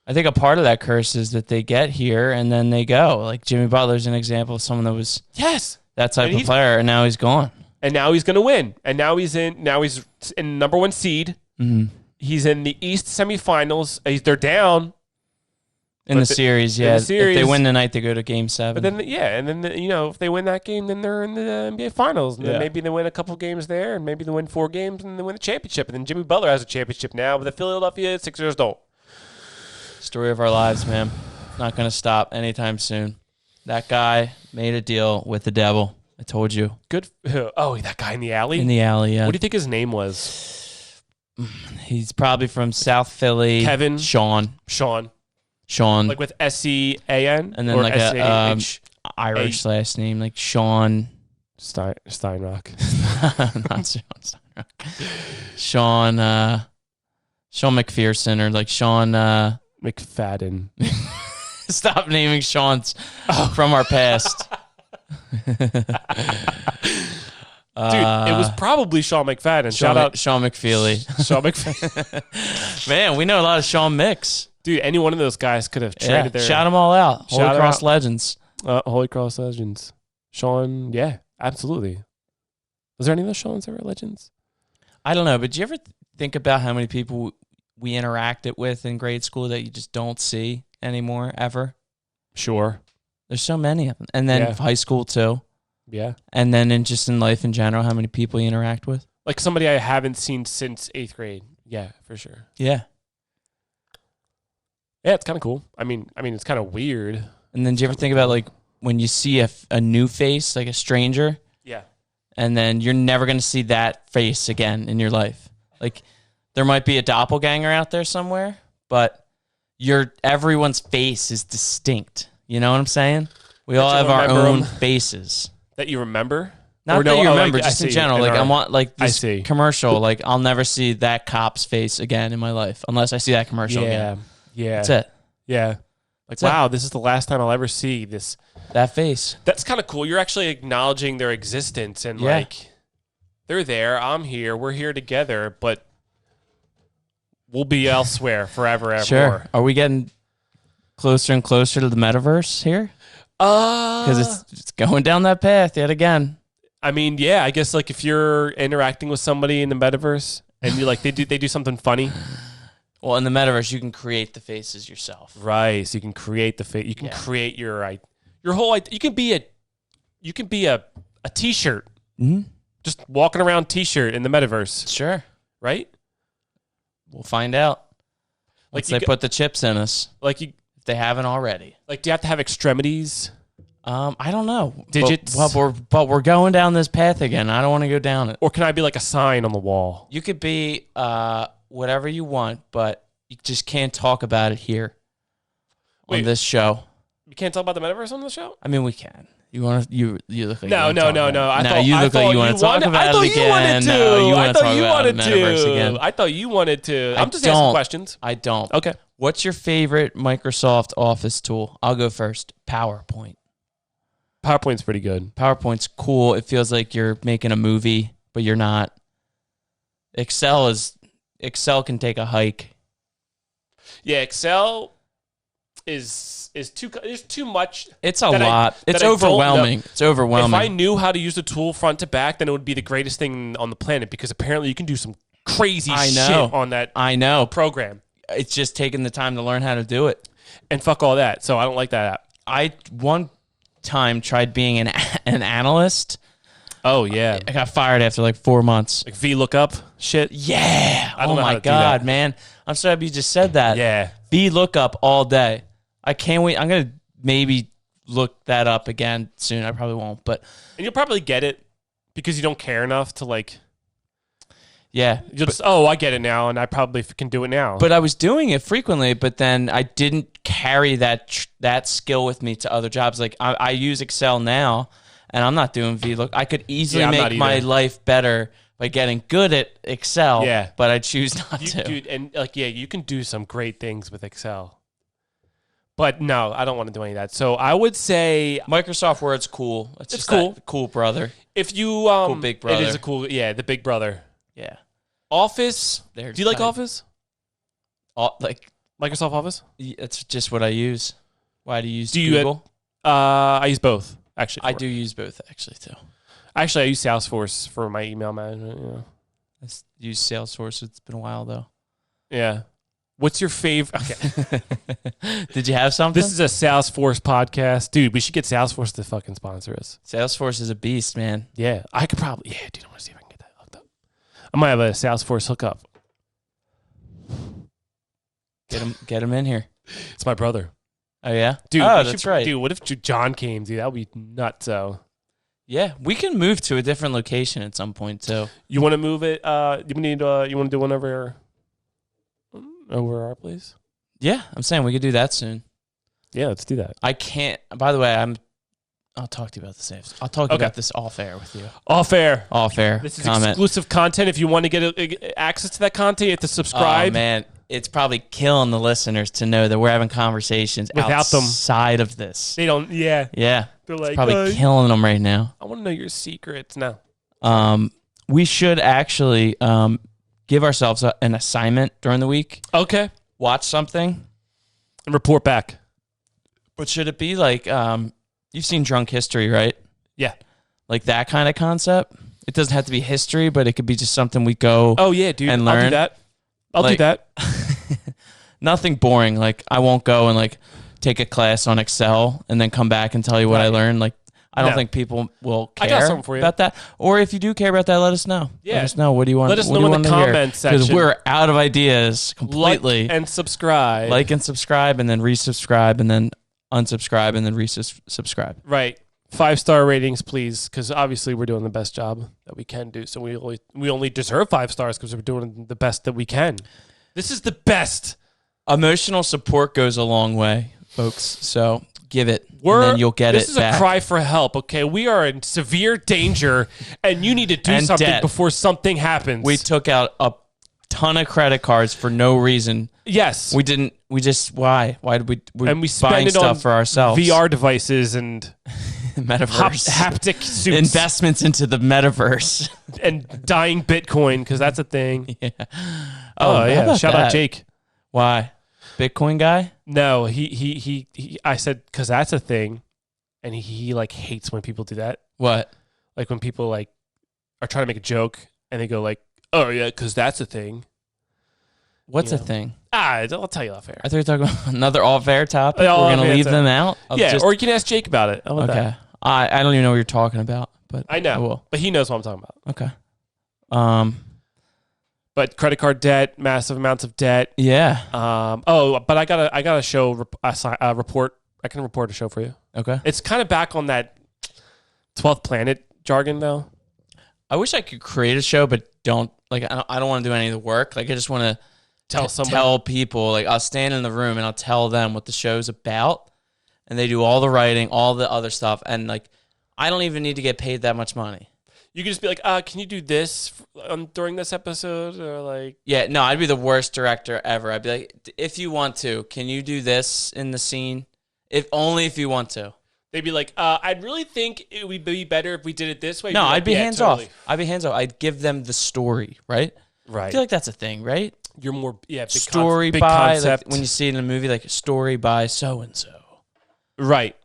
I think a part of that curse is that they get here and then they go. Like Jimmy Butler's an example of someone that was yes. that type And of he's- player, and now he's gone. And now he's going to win. And now he's in number 1 seed. Mm-hmm. He's in the East semifinals. They're down. In the series, yeah. the series- If they win tonight, they go to Game 7. But then, if they win that game, then they're in the NBA Finals. And Yeah. then maybe they win a couple games there, and maybe they win 4 games, and they win the championship. And then Jimmy Butler has a championship now, but the Philadelphia Sixers don't. Story of our lives, man. Not going to stop anytime soon. That guy made a deal with the devil. I told you. Good. Oh, that guy in the alley? In the alley, yeah. What do you think his name was? He's probably from South Philly. Kevin? Sean. Sean. Sean. Like with S-E-A-N? And then or like a S-A-H? Irish last name, like Sean. Steinrock. Not Sean Steinrock. Sean McPherson or like Sean. McFadden. Stop naming Sean's from our past. Dude, it was probably Sean McFadden. Shout out Sean McFeely. Sean McFadden. Man, we know a lot of Sean Mix. Dude, any one of those guys could have Yeah, traded their shout them all out. Holy Shout 'em Cross out. Legends. Holy Cross Legends. Sean, yeah, absolutely. Was there any of those Sean's ever Legends? I don't know, but do you ever think about how many people we interacted with in grade school that you just don't see anymore, ever? Sure. There's so many of them. And then Yeah. high school, too. Yeah. And then just in life in general, how many people you interact with? Like somebody I haven't seen since 8th grade. Yeah, for sure. Yeah. Yeah, it's kind of cool. I mean, it's kind of weird. And then do you ever think about, like, when you see a new face, like a stranger, Yeah. and then you're never going to see that face again in your life. Like there might be a doppelganger out there somewhere, but everyone's face is distinct. You know what I'm saying? We all you have our remember own 'em. faces. That you remember? Not Or that no, you oh, remember, like, I just in see. general. Like our- I want like I this see. commercial. Like I'll never see that cop's face again in my life unless I see that commercial again. Yeah. That's it. Yeah. Like, That's it. wow, this is the last time I'll ever see this. That face. That's kind of cool. You're actually acknowledging their existence and Yeah. like they're there. I'm here. We're here together, but we'll be elsewhere forever. Evermore. Sure. Are we getting closer and closer to the metaverse here? Because it's going down that path yet again. I mean, yeah. I guess like if you're interacting with somebody in the metaverse and you like they do something funny, Well, in the metaverse, you can create the faces yourself. right? So you can create the face. You can Yeah. create your whole. You can be a t-shirt. Mm-hmm. Just walking around t-shirt in the metaverse, Sure. right? We'll find out. Like Once you they put the chips in us, Like you if they haven't already. like do you have to have extremities? I don't know. Digits? But we're going down this path again. I don't want to go down it. Or can I be like a sign on the wall? You could be whatever you want, but you just can't talk about it here Wait. on this show. You can't talk about the metaverse on the show? I mean, we can. You want to? You look like No. you wanna talk about it. I No, thought you I look like thought you want to talk wanted- about I thought it again. you wanted to. No, you I want to thought talk you about wanted the metaverse to. again. I thought you wanted to. I I'm just asking don't. questions. I don't. Okay. What's your favorite Microsoft Office tool? I'll go first. PowerPoint. PowerPoint's pretty good. PowerPoint's cool. It feels like you're making a movie, but you're not. Excel can take a hike. Yeah, Excel is too much. It's a That I- lot. that It's I don't know. overwhelming. It's overwhelming. If I knew how to use the tool front to back, then it would be the greatest thing on the planet because apparently you can do some crazy I know. shit on that I know. program. It's just taking the time to learn how to do it. And fuck all that. So I don't like that app. I one time tried being an analyst. Oh, yeah. I got fired after like 4 months. Like VLOOKUP shit. Yeah. I don't Oh know how my to do God, that. man. I'm so happy you just said that. Yeah. VLOOKUP all day. I can't wait. I'm going to maybe look that up again soon. I probably won't, but And you'll probably get it because you don't care enough to like, yeah. you'll just, oh, I get it now and I probably can do it now. But I was doing it frequently, but then I didn't carry that skill with me to other jobs. Like I use Excel now, and I'm not doing VLOOKUP. I could easily Yeah, I'm not make my either. life better by getting good at Excel. Yeah. But I choose not you, to. dude, and like, yeah, you can do some great things with Excel. But no, I don't want to do any of that. So I would say Microsoft Word's cool. It's just cool. that cool brother. if you big brother. it is a cool, yeah, the big brother. Yeah. Office. They're Do you like tight. Office? Like Microsoft Office? it's just what I use. Why do you use Do you, Google? I use both actually. I do use both actually too. Actually, I use Salesforce for my email management. I use Salesforce. It's been a while though. Yeah. What's your favorite? Okay. Did you have something? This is a Salesforce podcast. Dude, we should get Salesforce to fucking sponsor us. Salesforce is a beast, man. Yeah. I could probably, yeah, dude, I want to see if I can get that hooked up. I might have a Salesforce hookup. Get him in here. It's my brother. Oh yeah, Dude, Oh, we that's should- right. Dude, what if John came, dude? That would be nuts. So Yeah, we can move to a different location at some point too. you want to move it? You want to do one over our place? Yeah, I'm saying we could do that soon. Yeah, let's do that. I can't. By the way, I'll talk to you about this. I'll talk Okay. about this off air with you. Off air. Off air. This is comment. exclusive content. If you want to get access to that content, you have to subscribe. Oh man, it's probably killing the listeners to know that we're having conversations Without them. outside of this. They don't. Yeah, Yeah, they're like, probably killing them right now. I want to know your secrets. No. We should actually give ourselves an assignment during the week. Okay. Watch something. And report back. But should it be like you've seen Drunk History, right? Yeah. Like that kind of concept. It doesn't have to be history, but it could be just something we go Oh yeah, dude. and I'll do learn. that. I'll do Like- that. Nothing boring. Like I won't go and like take a class on Excel and then come back and tell you what I Right. learned. Like I don't No. think people will I care got something for you. about that. Or if you do care about that, let us know. Yeah. Let us know. What do you want? Let us what know do you in the want to hear? comments Because section. we're out of ideas completely. Like and subscribe. Like and subscribe, and then resubscribe, and then unsubscribe and then resubscribe. Right. 5-star ratings, please, because obviously we're doing the best job that we can do. So we only deserve 5 stars because we're doing the best that we can. This is the best. Emotional support goes a long way, folks. So give it, and then you'll get it back. This is a cry for help, okay? We are in severe danger, and you need to do something debt. before something happens. We took out a ton of credit cards for no reason. Yes. We didn't. We just, why? Why did we? And we spend buying it stuff on for ourselves. VR devices and Metaverse. haptic suits. Investments into the metaverse. And dying Bitcoin, because that's a thing. Yeah. Oh, how yeah. about Shout that? out Jake. Why? Bitcoin guy? No, he I said, because that's a thing. And he like hates when people do that. What? Like when people like are trying to make a joke and they go like, oh, yeah, because that's a thing. What's You a know. thing? I'll tell you off air. I thought you were talking about another all-fair topic. All We're going to off-air leave topic. them out? Of Yeah, just- or you can ask Jake about it. How about okay. that? I don't even know what you're talking about, but I know. I will. But he knows what I'm talking about. Okay. But credit card debt, massive amounts of debt. Yeah. But I got a show report. I can report a show for you. Okay. It's kind of back on that 12th planet jargon though. I wish I could create a show, but don't I don't want to do any of the work. Like I just want to tell people. Like I'll stand in the room and I'll tell them what the show's about, and they do all the writing, all the other stuff, and like I don't even need to get paid that much money. You could just be like, can you do this during this episode, or like? Yeah, no, I'd be the worst director ever. I'd be like, if you want to, can you do this in the scene? If you want to. They'd be like, I'd really think it would be better if we did it this way. No, You'd I'd be like, yeah, hands totally. off. I'd be hands off. I'd give them the story, right? I Right. feel like that's a thing, right? You're more, big Story big by, concept. like when you see it in a movie, like a story by so and so. Right.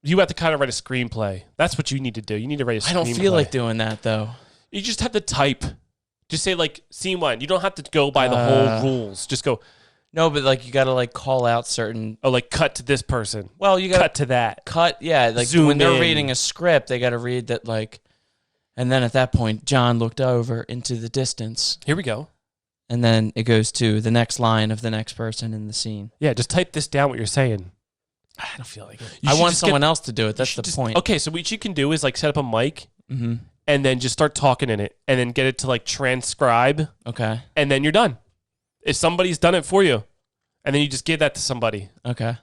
You have to kind of write a screenplay. That's what you need to do. You need to write a screenplay. I don't feel like doing that though. You just have to type. Just say like scene 1. You don't have to go by the whole rules. Just go, No, but like you got to like call out certain. oh, like cut to this person. Well, you got Cut to that. cut. Yeah, like Zoom when they're in. reading a script, they got to read that like, and then at that point, John looked over into the distance, Here we go. and then it goes to the next line of the next person in the scene. Yeah, just type this down what you're saying. I don't feel like it. You I should want just someone get- else to do it. That's the point. Okay, so what you can do is like set up a mic Mm-hmm. and then just start talking in it and then get it to like transcribe Okay. and then you're done. If somebody's done it for you, and then you just give that to somebody Okay.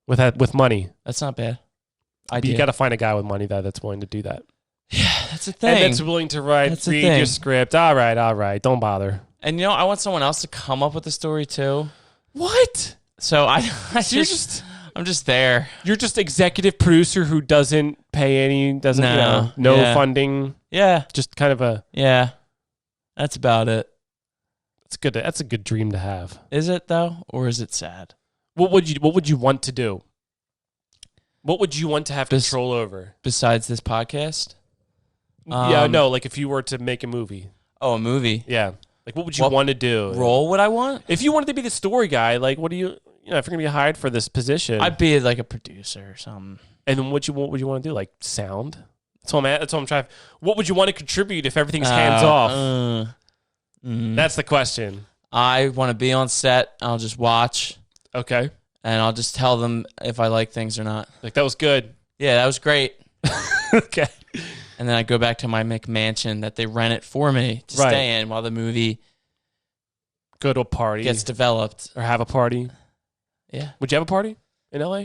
with money. That's not bad. But you got to find a guy with money that's willing to do that. Yeah, that's a thing. And that's willing to That's the read thing. your script. All right. Don't bother. And you know, I want someone else to come up with the story too. What? So So I'm just there. you're just executive producer who doesn't pay any, No. no Yeah. funding. Yeah. Just kind of a, Yeah. That's about it. it's good. That's a good dream to have. Is it though? Or is it sad? What would you want to do? What would you want to have control over? Besides this podcast? Yeah, no, like if you were to make a movie. Oh, a movie. Yeah. Like what would you What want to do? Role would I want? If you wanted to be the story guy, like what do you if you're going to be hired for this position, I'd be like a producer or something. and then what would you want to do? Like sound? That's what I'm trying. What would you want to contribute if everything's hands off? That's the question. I want to be on set. I'll just watch Okay. and I'll just tell them if I like things or not. Like that was good. Yeah, that was great. Okay. And then I go back to my McMansion that they rent it for me to Right. stay in while the movie Go to a party gets developed. or have a party. Yeah, Would you have a party in LA?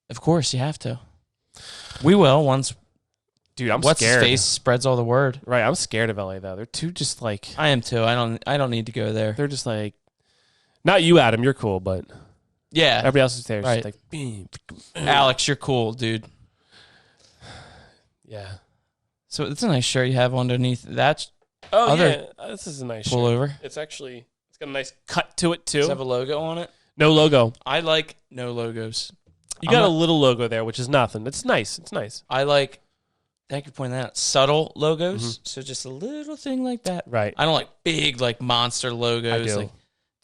of course you have to. We will once. Dude, I'm What's scared. his face spreads all the word. Right, I'm scared of LA though. They're too just like I am too. I don't need to go there. they're just like not you, Adam. You're cool, but Yeah, everybody else is there. Right. Just like, Alex, you're cool, dude. yeah. So it's a nice shirt you have underneath that Oh Other yeah, this is a nice shirt. pullover. It's got a nice cut to it too. Does it have a logo on it? No logo. I like no logos. You I'm got a not- little logo there, which is nothing. It's nice. It's nice. I like. Thank you for pointing that out. Subtle logos. So just a little thing like that. Right. I don't like big like monster logos. I do. Like,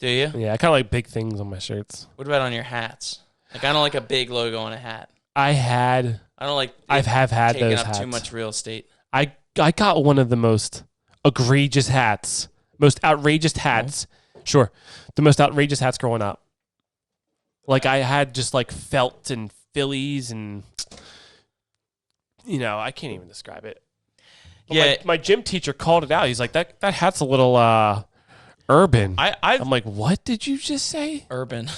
do you? Yeah, I kind of like big things on my shirts. What about on your hats? Like I don't like a big logo on a hat. I had I don't like. I've have had taking those up hats. too much real estate. I got one of the most egregious hats, most outrageous hats. Sure, the most outrageous hats growing up. Like I had just like felt and Phillies and I can't even describe it. But Yeah. my gym teacher called it out. He's like, that hat's a little urban. I'm like, what did you just say? Urban.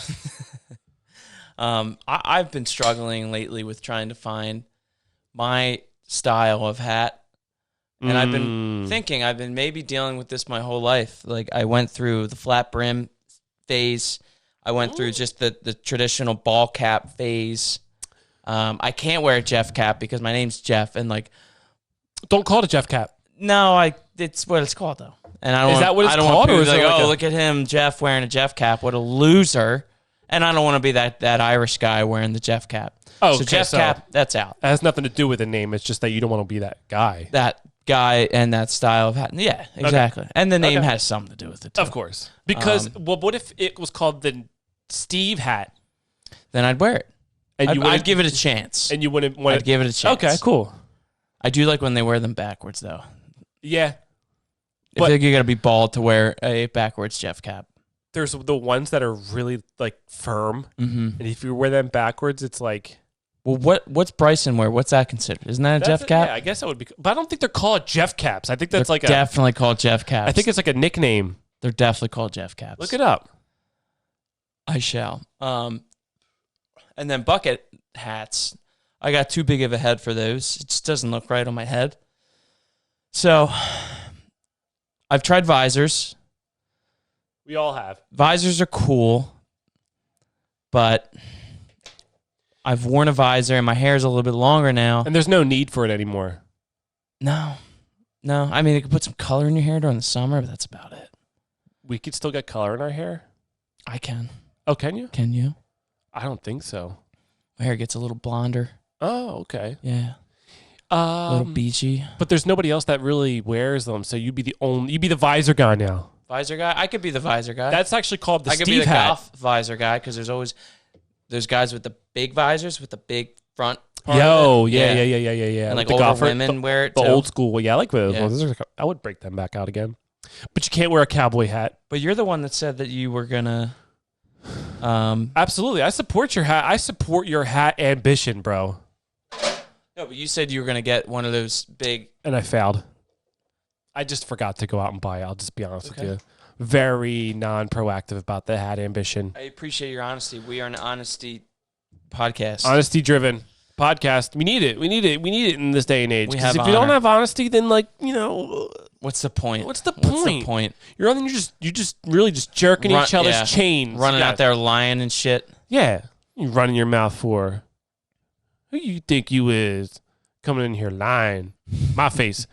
I've been struggling lately with trying to find my style of hat. And I've been thinking, I've been maybe dealing with this my whole life. Like I went through the flat brim phase. I went through just the traditional ball cap phase. I can't wear a Jeff cap because my name's Jeff, and like, don't call it a Jeff cap. no, it's what it's called though. And I don't. Is that what it's I don't called, want or people is to it be like, like oh, a- look at him, Jeff wearing a Jeff cap. What a loser! And I don't want to be that Irish guy wearing the Jeff cap. Oh, so okay, Jeff so- cap, that's out. It has nothing to do with the name. It's just that you don't want to be that guy. That guy and that style of hat. Yeah, exactly. And the name Okay. has something to do with it too. Of course. Because, what if it was called the Steve hat? Then I'd wear it. And I'd wouldn't- give it a chance. And you wouldn't want I'd give it a chance. Okay, cool. I do like when they wear them backwards though. Yeah. I But- feel like you got to be bald to wear a backwards Jeff cap. There's the ones that are really like firm. Mm-hmm. And if you wear them backwards, it's like. Well, what's Bryson wear? What's that considered? Isn't that a Jeff cap? Yeah, I guess that would be. But I don't think they're called Jeff caps. I think that's They're like definitely called Jeff caps. I think it's like a nickname. they're definitely called Jeff caps. Look it up. I shall. And then bucket hats. I got too big of a head for those. It just doesn't look right on my head. So I've tried visors. We all have. Visors are cool, but I've worn a visor and my hair is a little bit longer now. And there's no need for it anymore. No. I mean, you could put some color in your hair during the summer, but that's about it. We could still get color in our hair. I can. Oh, can you? Can you? I don't think so. My hair gets a little blonder. Oh, okay. Yeah. A little beachy. But there's nobody else that really wears them, so you'd be the visor guy now. Visor guy? I could be the visor guy. That's actually called the I could be Steve the hat. golf visor guy because there's always those guys with the big visors with the big front. part Yo, of it. yeah. And like the older golfer, women wear it the too. old school. Yeah, I like those Yeah. ones. Those are- I would break them back out again. But you can't wear a cowboy hat. But you're the one that said that you were gonna. Absolutely, I support your hat. I support your hat ambition, bro. No, but you said you were gonna get one of those big. And I failed. I just forgot to go out and buy it. I'll just be honest Okay. with you. Very non-proactive about the hat ambition. I appreciate your honesty. We are an honesty podcast. Honesty-driven podcast. We need it. We need it in this day and age. We 'Cause have if you don't honor. have honesty, then What's the point? What's the What's the point? point? you're just really just jerking each other's yeah. chains. Running Yeah. out there lying and shit. Yeah. You running your mouth for. Who you think you is coming in here lying? My face.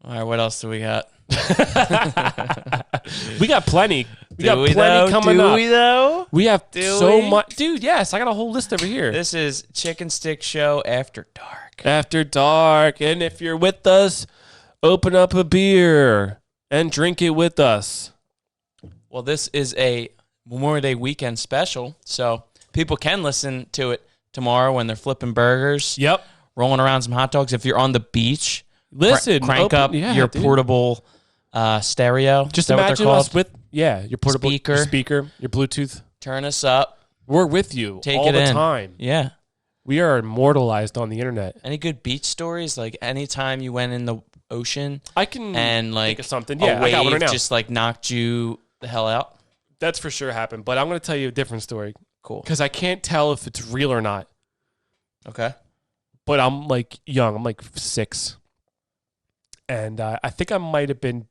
All right, what else do we got? We got plenty. We got Do we, plenty though? coming Do up. we though? We have Do so we? much. Dude, yes. I got a whole list over here. This is Chicken Stick Show After Dark. After dark. And if you're with us, open up a beer and drink it with us. Well, this is a Memorial Day weekend special, so people can listen to it tomorrow when they're flipping burgers, Yep. rolling around some hot dogs. If you're on the beach, Listen. crank open- up yeah, your dude. portable stereo. Just Is that what they're imagine called? us with, your portable Speaker. your speaker, your Bluetooth. Turn us up. We're with you Take all it the in. time. Yeah. We are immortalized on the internet. Any good beach stories? Like anytime you went in the ocean I can and like think of something. a Yeah, I wave got one right now. just like knocked you the hell out. That's for sure happened. But I'm going to tell you a different story Cool. because I can't tell if it's real or not. Okay. But I'm like young. I'm like 6. And I think I might have been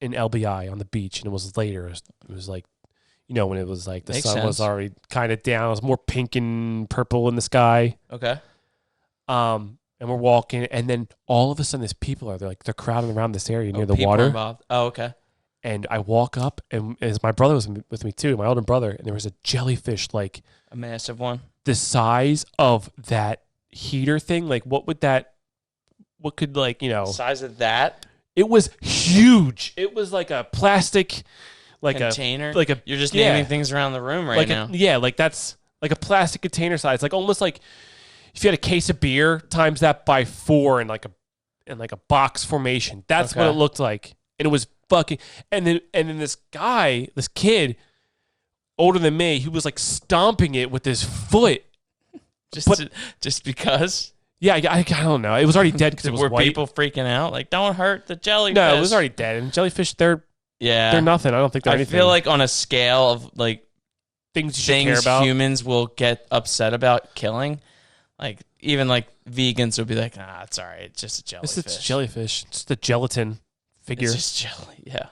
in LBI on the beach, and it was later. It was like, when it was like the Makes sun was sense. already kind of down. It was more pink and purple in the sky. Okay. And we're walking, and then all of a sudden, there's people they're crowding around this area near the People water. involved. Oh, okay. And I walk up, and as my brother was with me too, my older brother, and there was a jellyfish like A massive one. the size of that heater thing. Like, what could Size of that it was huge. It was like a plastic, container. You're just yeah. naming things around the room right now. That's like a plastic container size. Like almost like if you had a case of beer times that by 4 in like a box formation. That's what Okay. it looked like. And it was fucking and then this kid older than me. He was like stomping it with his foot. Just because? Yeah, I don't know. It was already dead because it was Were white. people freaking out? Like, don't hurt the jellyfish. No, it was already dead. And jellyfish, they're nothing. I don't think they're anything. I feel like on a scale of like things you should care about, humans will get upset about killing. Like even like vegans would be like, nah, it's all right. It's just a jellyfish. It's a jellyfish. It's the gelatin figure. It's just jelly. Yeah.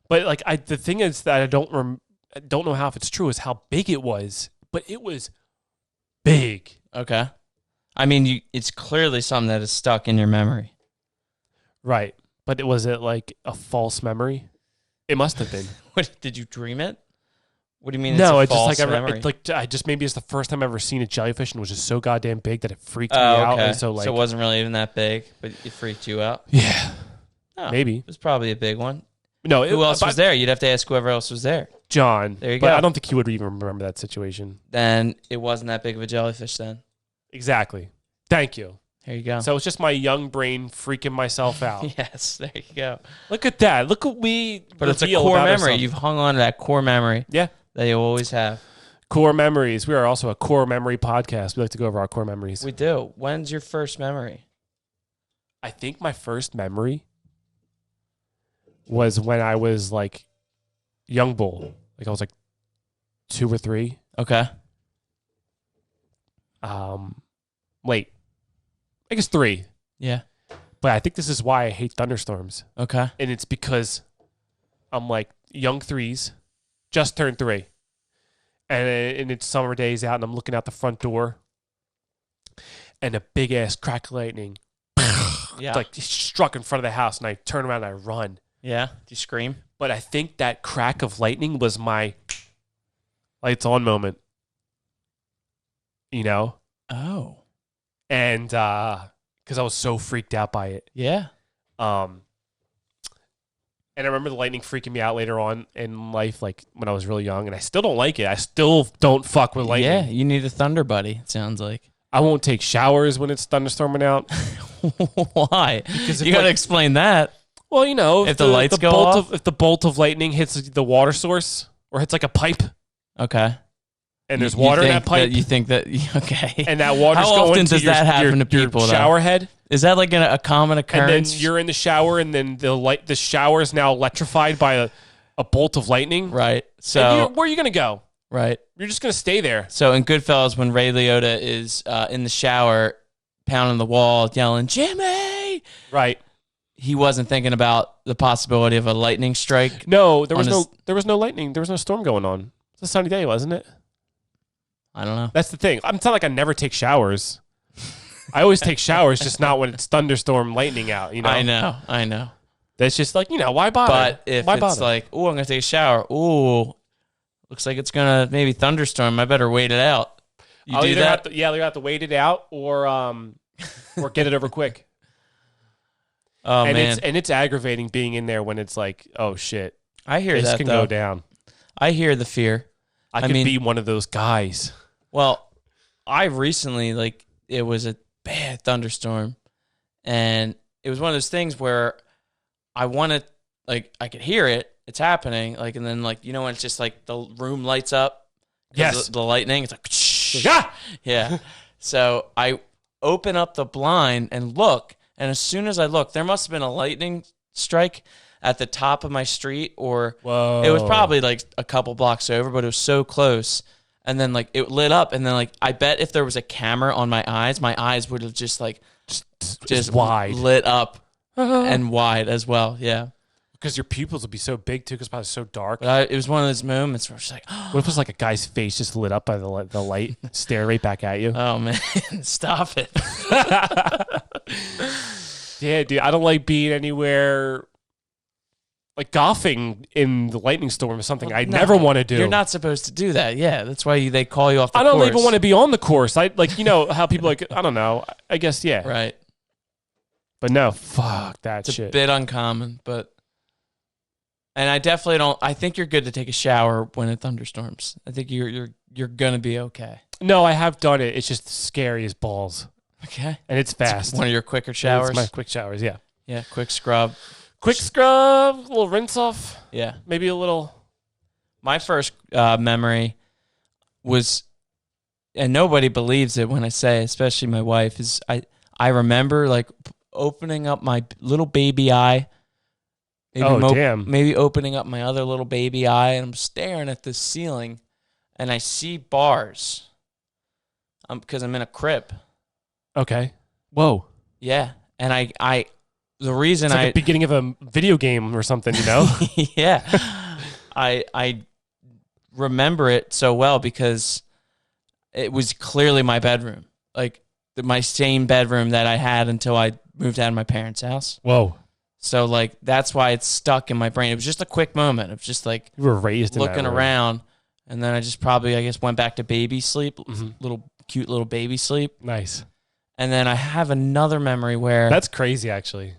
But like the thing is that I don't know how if it's true is how big it was. But it was big. Okay. I mean, it's clearly something that is stuck in your memory. Right. But was it like a false memory? It must have been. What, did you dream it? What do you mean? No, it's a it's false memory? I just maybe it's the first time I've ever seen a jellyfish and it was just so goddamn big that it freaked me out. Okay. And so it wasn't really even that big, but it freaked you out. Yeah. Oh, maybe it was probably a big one. No, who else was there? You'd have to ask whoever else was there. John. There you but go. I don't think he would even remember that situation. Then it wasn't that big of a jellyfish. Then exactly. Thank you. There you go. So it's just my young brain freaking myself out. Yes, there you go. Look at that. Look what we. But it's a core memory. You've hung on to that core memory. Yeah. That you always have. Core memories. We are also a core memory podcast. We like to go over our core memories. We do. When's your first memory? I think my first memory was when I was like young bull. Like I was like 2 or 3. Okay. Wait. I guess 3. Yeah. But I think this is why I hate thunderstorms. Okay. And it's because I'm like young 3s, just turned 3. And it's summer days out and I'm looking out the front door and a big ass crack of lightning like struck in front of the house and I turn around and I run. Yeah. Do you scream? But I think that crack of lightning was my lights on moment. You know? Oh. And because I was so freaked out by it. Yeah. And I remember the lightning freaking me out later on in life, like when I was really young, and I still don't like it. I still don't fuck with lightning. Yeah, you need a thunder buddy, it sounds like. I won't take showers when it's thunderstorming out. Why? Because you got to explain that. Well, you know, if the lights go off? If the bolt of lightning hits the water source or hits like a pipe. Okay. And there's water in that pipe. You think that, okay. And that water's How going often to does that happen to people, your shower head. Is that like a common occurrence? And then you're in the shower, and then the shower is now electrified by a bolt of lightning. Right. So where are you going to go? Right. You're just going to stay there. So in Goodfellas, when Ray Liotta is in the shower, pounding the wall, yelling, "Jimmy!" Right. He wasn't thinking about the possibility of a lightning strike. No, there was no lightning. There was no storm going on. It's a sunny day, wasn't it? I don't know. That's the thing. It's not like I never take showers. I always take showers, just not when it's thunderstorm lightning out. You know. I know. That's just like, why bother? But if why it's bother? like, oh, I'm gonna take a shower. Oh, looks like it's gonna maybe thunderstorm. I better wait it out. You do that? Either have to wait it out or get it over quick. Oh man, it's aggravating being in there when it's like, oh shit, I hear this that can though. go down. I hear the fear. I could be one of those guys. Well, I recently it was a bad thunderstorm, and it was one of those things where I wanted, I could hear it. It's happening, and then when it's just the room lights up. Yes, the lightning. It's like, yeah. So I open up the blind and look, and as soon as I look, there must have been a lightning strike at the top of my street, or whoa. It was probably a couple blocks over, but it was so close. And then it lit up, and then I bet if there was a camera on my eyes would have just wide lit up and wide as well. Yeah, because your pupils would be so big too, because it's probably so dark. But it was one of those moments where it's like, what if it was like a guy's face just lit up by the light, stare right back at you? Oh man, stop it! Yeah, dude, I don't like being anywhere. Like golfing in the lightning storm is something I never want to do. You're not supposed to do that. Yeah, that's why they call you off the course. I don't even want to be on the course. I how people I don't know. I guess yeah. Right. But no, fuck that it's shit. It's a bit uncommon, and I definitely don't. I think you're good to take a shower when it thunderstorms. I think you're gonna be okay. No, I have done it. It's just scary as balls. Okay. And it's fast. It's one of your quicker showers. It's my quick showers. Yeah. Yeah. Quick scrub. Quick scrub, a little rinse off. Yeah. Maybe a little My first memory was, and nobody believes it when I say, especially my wife, is I remember like opening up my little baby eye. Damn. Maybe opening up my other little baby eye, and I'm staring at this ceiling, and I see bars. Because I'm in a crib. Okay. Whoa. Yeah, and the reason It's like the beginning of a video game or something, you know? yeah, I remember it so well because it was clearly my bedroom, like my same bedroom that I had until I moved out of my parents' house. Whoa. So like that's why it's stuck in my brain. It was just a quick moment of just like You were raised in looking that room. around, and then I just probably went back to baby sleep, cute little baby sleep. Nice. And then I have another memory where That's crazy, actually.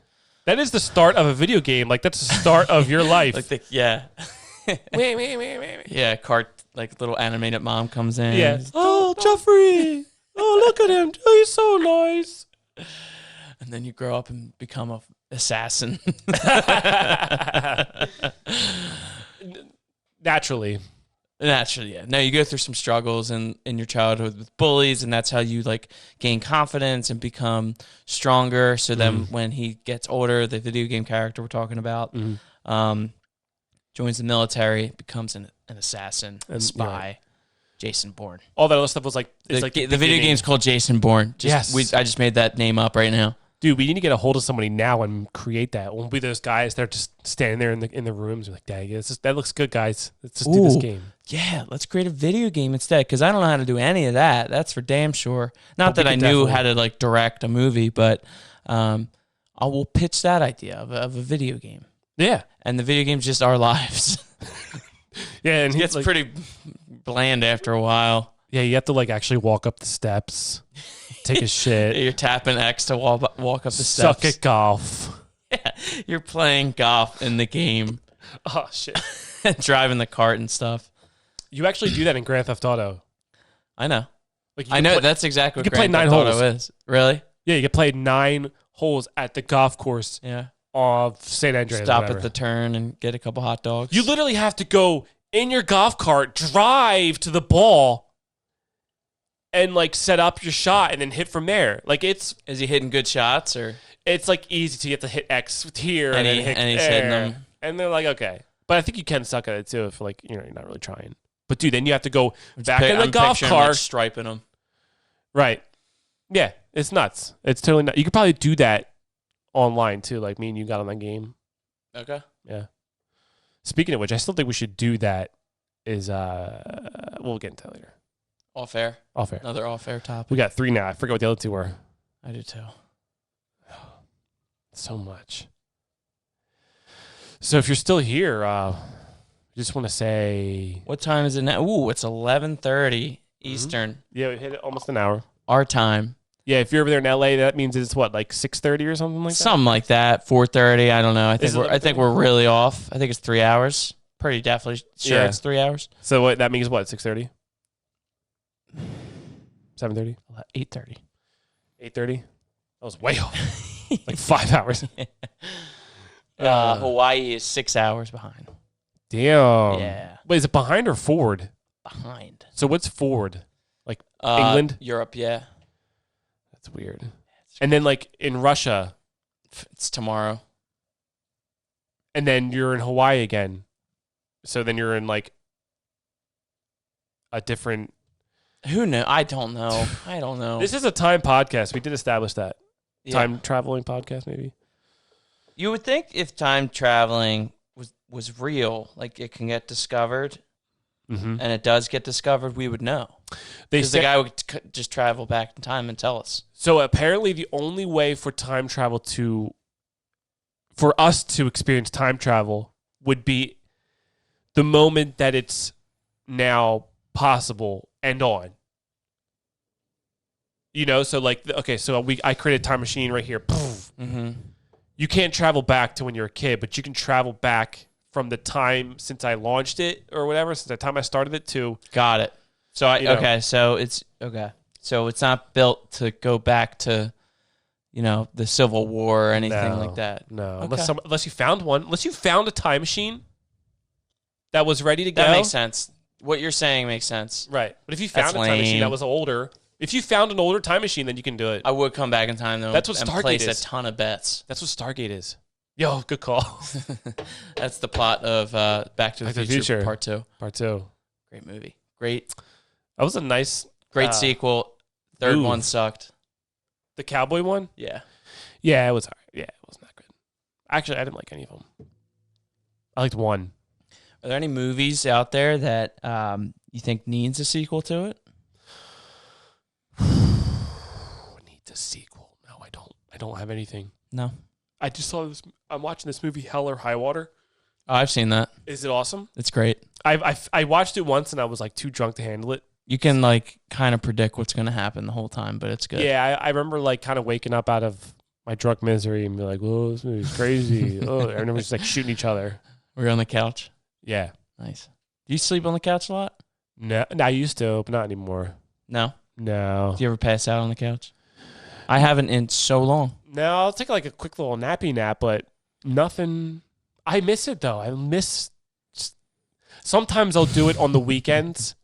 That is the start of a video game. Like, that's the start of your life. yeah. Yeah, like little animated mom comes in. Yeah. Oh, Jeffrey. Oh, look at him. Oh, he's so nice. And then you grow up and become a assassin. Naturally. Naturally, yeah. No, you go through some struggles in your childhood with bullies, and that's how you like gain confidence and become stronger. So then when he gets older, the video game character we're talking about, joins the military, becomes an assassin, a spy, Jason Bourne. All that other stuff was like... It's The video game's called Jason Bourne. Yes. I just made that name up right now. Dude, we need to get a hold of somebody now and create that. We'll be those guys that are just standing there in the rooms. We're like, dang, that looks good, guys. Let's just do this game. Yeah, let's create a video game instead, because I don't know how to do any of that. That's for damn sure. Not that I knew how to like direct a movie, but I will pitch that idea of a video game. Yeah. And the video game's just our lives. Yeah, and It gets pretty bland after a while. Yeah, you have to like actually walk up the steps, take a shit. You're tapping X to walk up the steps. Suck at golf. Yeah, you're playing golf in the game. Oh, shit. Driving the cart and stuff. You actually do that in Grand Theft Auto. I know. Like I know. That's exactly what you can play Grand 9 Theft Auto holes. is. Really? Yeah, you can play 9 holes at the golf course Yeah. of St. Andreas. Stop whatever. at the turn and get a couple hot dogs. You literally have to go in your golf cart, drive to the ball, and like set up your shot and then hit from there. Like is he hitting good shots or? It's like easy to get to hit X here and then hit he's there. hitting them. And they're like, okay. But I think you can suck at it too if like you're not really trying. But dude, then you have to go back in the golf picturing, cart. like, striping them. Right. Yeah, it's nuts. It's totally nuts. You could probably do that online too, like me and you got on that game. Okay. Yeah. Speaking of which, I still think we should do that. We'll get into that later. Off air. Off air. Another off air topic. We got 3 now. I forget what the other 2 were. I do too. So much. So if you're still here, just want to say, What time is it now? Ooh, it's 11:30 Eastern. yeah, we hit it almost an hour. Our time. Yeah, if you're over there in LA, that means it's what, like 6:30 or something like that. Something like that. 4:30. I don't know. I Is it think we're really off. I think it's 3 hours. Pretty definitely sure Yeah. it's 3 hours. So what that means? What, 6:30, 7:30, 8:30. 8:30? That was way off. Like 5 hours. Hawaii is 6 hours behind. Damn. Yeah. Wait, is it behind or forward? Behind. So what's forward? Like England? Europe, yeah. That's weird. And then like in Russia, It's tomorrow. and then you're in Hawaii again. So then you're in like a different. Who knows? I don't know. I don't know. This is a time podcast. We did establish that. Yeah. Time traveling podcast, maybe. You would think if time traveling was real, like it can get discovered, Mm-hmm. and it does get discovered, we would know. They Because the guy would just travel back in time and tell us. So apparently, the only way for time travel for us to experience time travel would be the moment that it's now possible and on. You know, so like, okay, so I created a time machine right here. Mm-hmm. You can't travel back to when you're a kid, but you can travel back from the time since I launched it or whatever, since the time I started it to. Got it. So So it's not built to go back to, the Civil War or anything like that. No, Okay. unless you found one, unless you found a time machine that was ready to go. That makes sense. What you're saying makes sense. Right. But if you found That's a time machine lame. that was older, if you found an older time machine, then you can do it. I would come back in time though. That's what and Stargate place is. a ton of bets. That's what Stargate is. Yo, good call. That's the plot of Back to the Future Part 2. Part 2. Great movie. Great That was a nice... sequel. Third ooh. one sucked. The cowboy one? Yeah. Yeah, it was alright. Yeah, it was not good. Actually, I didn't like any of them. I liked one. Are there any movies out there that you think needs a sequel to it? Needs a sequel. No, I don't. I don't have anything. No. I just saw this. I'm watching this movie, Hell or High Water. Oh, I've seen that. Is it awesome? It's great. I watched it once and I was like too drunk to handle it. You can like kind of predict what's going to happen the whole time, but it's good. Yeah, I remember like kind of waking up out of my drunk misery and be like, "Whoa, this movie's crazy." Oh, everyone was just like shooting each other. We're on the couch. Yeah. Nice. Do you sleep on the couch a lot? No, I used to, but not anymore. No. No. Do you ever pass out on the couch? I haven't in so long. No, I'll take like a quick little nappy nap, but nothing. I miss it though. I miss. Sometimes I'll do it on the weekends.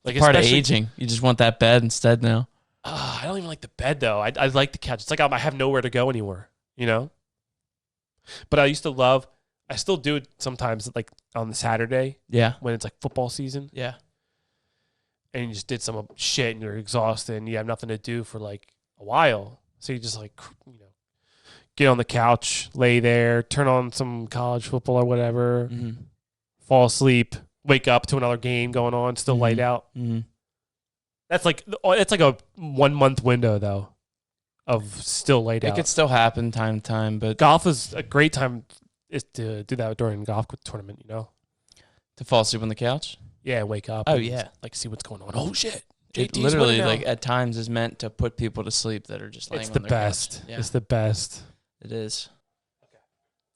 Like Part of especially- aging. You just want that bed instead now. I don't even like the bed though. I like the couch. It's like I have nowhere to go anywhere, you know? But I used to love, I still do it sometimes like on the Saturday Yeah. when it's like football season Yeah. and you just did some shit and you're exhausted and you have nothing to do for like a while. So you just like, get on the couch, lay there, turn on some college football or whatever, Mm-hmm. fall asleep, wake up to another game going on, still light out. Mm-hmm. It's like a 1 month window though of still laid It out. could still happen time to time, but Golf is a great time is to do that during a golf tournament, you know? to fall asleep on the couch, Yeah, wake up. Oh, and yeah. like see what's going on. Oh shit. it JT's literally winning now. like at times is meant to put people to sleep that are just laying It's on the their best. couch. Yeah, It's the best. it is.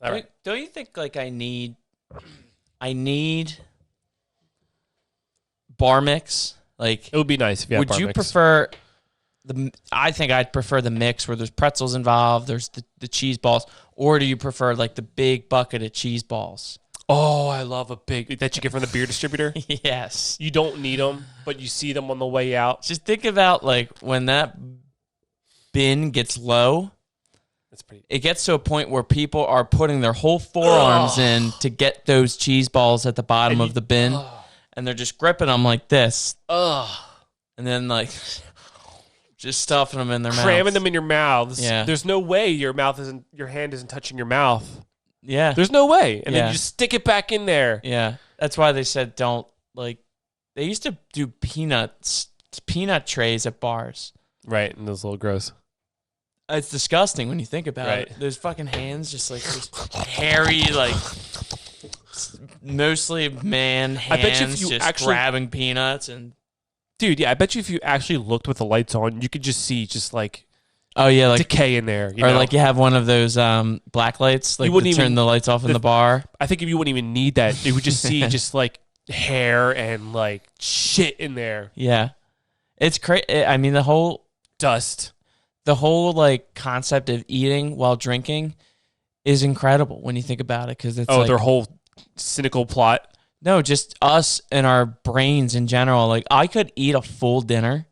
All right. Don't you think like I need bar mix? Like, It would be nice if you had would bar you mix. prefer I think I'd prefer the mix where there's pretzels involved, there's the cheese balls, or do you prefer like the big bucket of cheese balls? Oh, I love a big that you get from the beer distributor. Yes. You don't need them, but you see them on the way out. Just think about like when that bin gets low, That's pretty. it gets to a point where people are putting their whole forearms in to get those cheese balls at the bottom of the bin, and they're just gripping them like this, and then like just stuffing them in their mouth, Cramming them in your mouths. Yeah. There's no way your hand isn't touching your mouth. Yeah, There's no way. And then Yeah. you just stick it back in there. yeah. That's why they said don't like. They used to do peanut trays at bars. Right, and those little gross. It's disgusting when you think about Right. it. Those fucking hands, just like just hairy, like mostly man hands, I bet you if you just actually- grabbing peanuts and. Dude, yeah, I bet you if you actually looked with the lights on, you could just see just like Oh yeah, like decay in there. You or know? like you have one of those black lights, like wouldn't to turn even- the lights off in the bar. I think if you wouldn't even need that, you would just see just like hair and like shit in there. Yeah, it's crazy. I mean, the whole Dust. like concept of eating while drinking is incredible when you think about it, because it's Oh, like, their whole cynical plot. no, just us and our brains in general. Like I could eat a full dinner,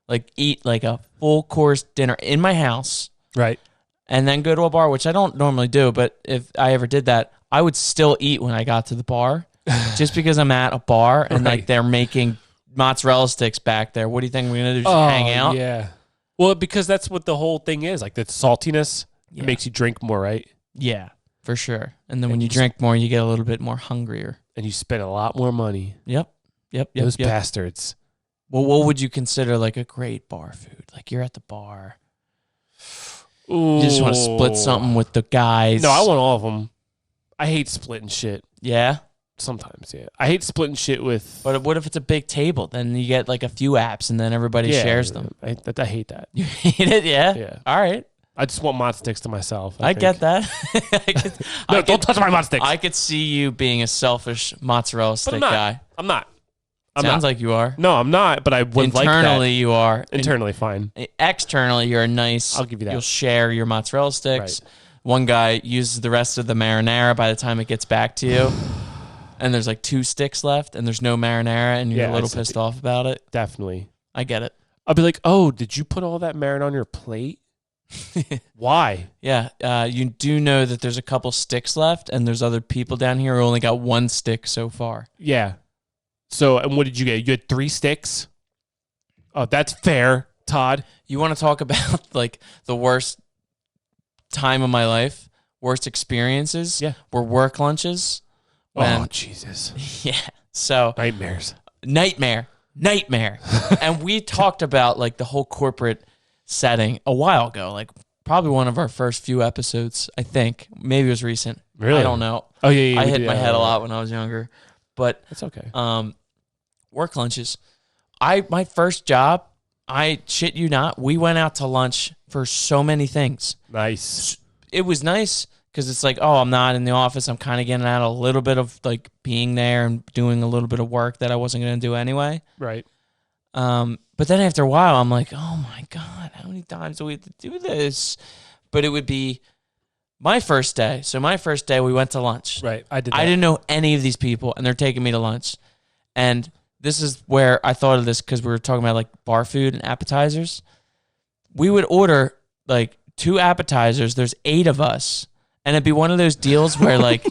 like eat like a full course dinner in my house, Right. and then go to a bar, which I don't normally do, but if I ever did that, I would still eat when I got to the bar, just because I'm at a bar and Right. like they're making mozzarella sticks back there. What do you think we're gonna do? Just hang out? Yeah. Well, because that's what the whole thing is. Like the saltiness Yeah. it makes you drink more, right? Yeah, for sure. And then when And you you just- drink more, you get a little bit more hungrier. And you spend a lot more money. Yep. Those bastards. Well, what would you consider like a great bar food? Like you're at the bar, Ooh. you just want to split something with the guys. No, I want all of them. I hate splitting shit. Yeah, Sometimes, yeah. I hate splitting shit with. but what if it's a big table? Then you get like a few apps, and then everybody Yeah, shares them. I hate that. You hate it? Yeah. Yeah. All right. I just want mod sticks to myself. I get think. that. No, I don't touch my mod sticks. I could see you being a selfish mozzarella but stick I'm not. guy. I'm not. I'm Sounds not. like you are. No, I'm not. But I would like Internally, you are. that. Internally, fine. Externally, you're a nice. I'll give you that. You'll share your mozzarella sticks. Right. One guy uses the rest of the marinara by the time it gets back to you, and there's like 2 sticks left, and there's no marinara, and you're Yeah, a little I see. pissed off about it. Definitely. I get it. I'll be like, oh, did you put all that marinara on your plate? Why? Yeah, you do know that there's a couple sticks left, and there's other people down here who only got 1 stick so far. Yeah. So, and what did you get? You had 3 sticks? Oh, that's fair, Todd. You want to talk about like the worst time of my life, worst experiences? Yeah. Were work lunches. Oh, Jesus. Yeah. So Nightmares. nightmare. And we talked about like the whole corporate setting a while ago, like probably one of our first few episodes, I think. Maybe it was recent. Really? I don't know. Oh, yeah. I we hit did, my head a lot when I was younger. But That's okay. work lunches. My first job, I shit you not, we went out to lunch for so many things. Nice. It was nice because it's like, oh, I'm not in the office. I'm kind of getting out a little bit of like being there and doing a little bit of work that I wasn't going to do anyway. Right. But then after a while, I'm like, oh my God, how many times do we have to do this? But it would be my first day. So my first day, we went to lunch. Right. I did that. I didn't know any of these people, and they're taking me to lunch. And this is where I thought of this because we were talking about like bar food and appetizers. We would order like 2 appetizers. There's 8 of us. And it'd be one of those deals where like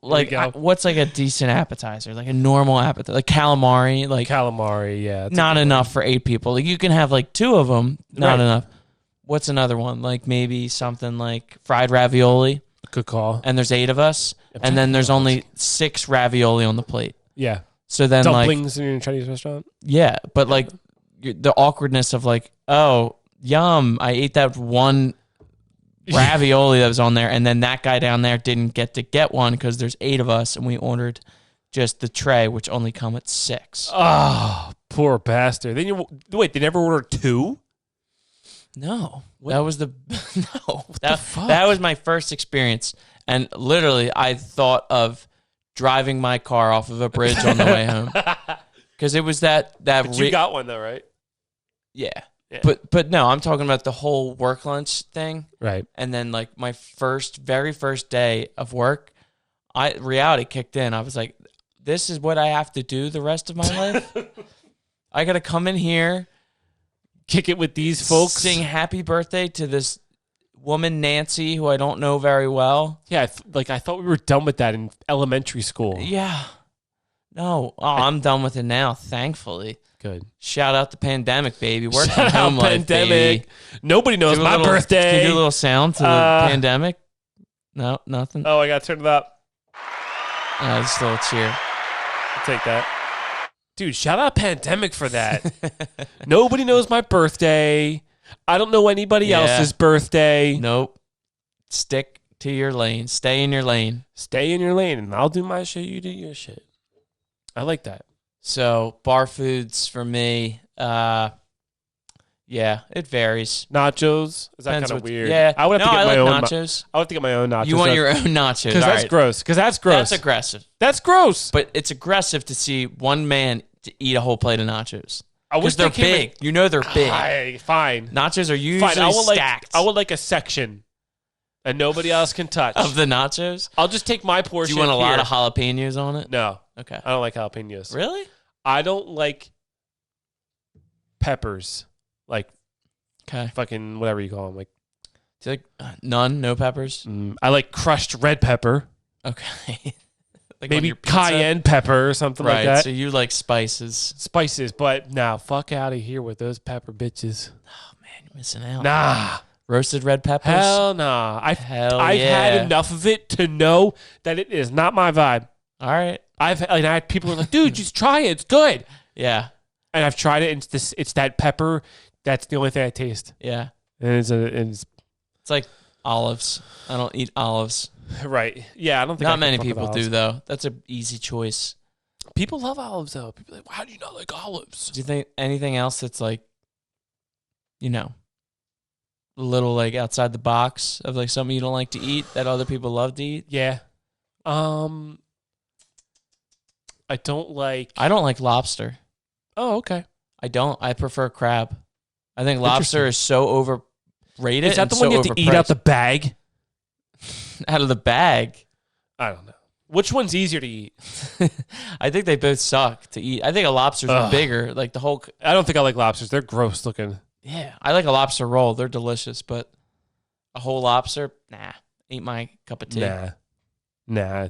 what's like a decent appetizer? Like a normal appetizer, like calamari, like Calamari, yeah. not enough for 8 people. Like you can have like 2 of them, not Right. enough. What's another one? Like maybe something like fried ravioli, Good call. and there's 8 of us, and then there's only 6 ravioli on the plate. Yeah. So then Dumplings in a Chinese restaurant? yeah, but like the awkwardness of like, oh, yum, I ate that one ravioli that was on there, and then that guy down there didn't get to get one because there's 8 of us, and we ordered just the tray, which only come at 6. Oh, poor bastard. Then you wait, they never ordered 2? No, What? that was the the fuck? that was my first experience, and literally I thought of driving my car off of a bridge on the way home because it was that But you got one though, right? yeah. Yeah. But no, I'm talking about the whole work lunch thing. Right. And then like my very first day of work, reality kicked in. I was like, this is what I have to do the rest of my life. I got to come in here, Kick it with these folks. sing happy birthday to this woman, Nancy, who I don't know very well. Yeah, I thought we were done with that in elementary school. Yeah. No. Oh, I'm done with it now, thankfully. Good. Shout out the pandemic, baby. Work Shout from home out life, pandemic. baby. Nobody knows Do a my little- birthday. Can you do a little sound to the pandemic? No, nothing. Oh, I got to turn it up. Just a little cheer. I'll take that. Dude, shout out pandemic for that. Nobody knows my birthday. I don't know anybody Yeah. else's birthday. Nope. Stick to your lane. Stay in your lane. Stay in your lane and I'll do my shit, you do your shit. I like that. So bar foods for me, yeah, it varies. Nachos? Is that Depends kind of what- weird? Yeah. I would have to No, get I my like own nachos. I would to get my own nachos. You want your own nachos. Because All that's right. gross. Because that's gross. That's aggressive. That's gross. But it's aggressive to see one man to eat a whole plate of nachos. I wish Because they're they came in- big. You know they're big. Fine. Nachos are usually Fine. I would stacked I would like a section and nobody else can touch. of the nachos. I'll just take my Do portion. you want a lot here. of jalapenos on it? No, Okay. I don't like jalapenos. Really? I don't like peppers. Like Okay. fucking whatever you call them. Like Do you like none? No peppers? I like crushed red pepper. Okay. Like on Maybe your pizza? cayenne pepper or something Right. like that. So you like spices. Spices, but now fuck out of here with those pepper bitches. Man, you're missing out. Nah. Roasted red peppers? Hell nah. I've yeah. had enough of it to know that it is not my vibe. All right. I had people who are like, dude, just try it. It's good. Yeah. And I've tried it. And it's that pepper. That's the only thing I taste. Yeah. And it's It's like olives. I don't eat olives. right. Yeah, I don't think Not I can many fuck with people olives. do, though. That's an easy choice. People love olives though. People are like, how do you not like olives? Do you think anything else that's like, you know, a little like outside the box of like something you don't like to eat that other people love to eat? Yeah. I don't like. I don't like lobster. Oh, okay. I don't. I prefer crab. I think lobster Interesting. is so overrated. Is that and the one so you have to eat out overpriced. the bag? Out of the bag? I don't know. Which one's easier to eat? I think they both suck to eat. I think a lobster's bigger. Like the whole. I don't think I like lobsters. They're gross looking. Yeah, I like a lobster roll. They're delicious, but a whole lobster, nah, ain't my cup of tea. Nah.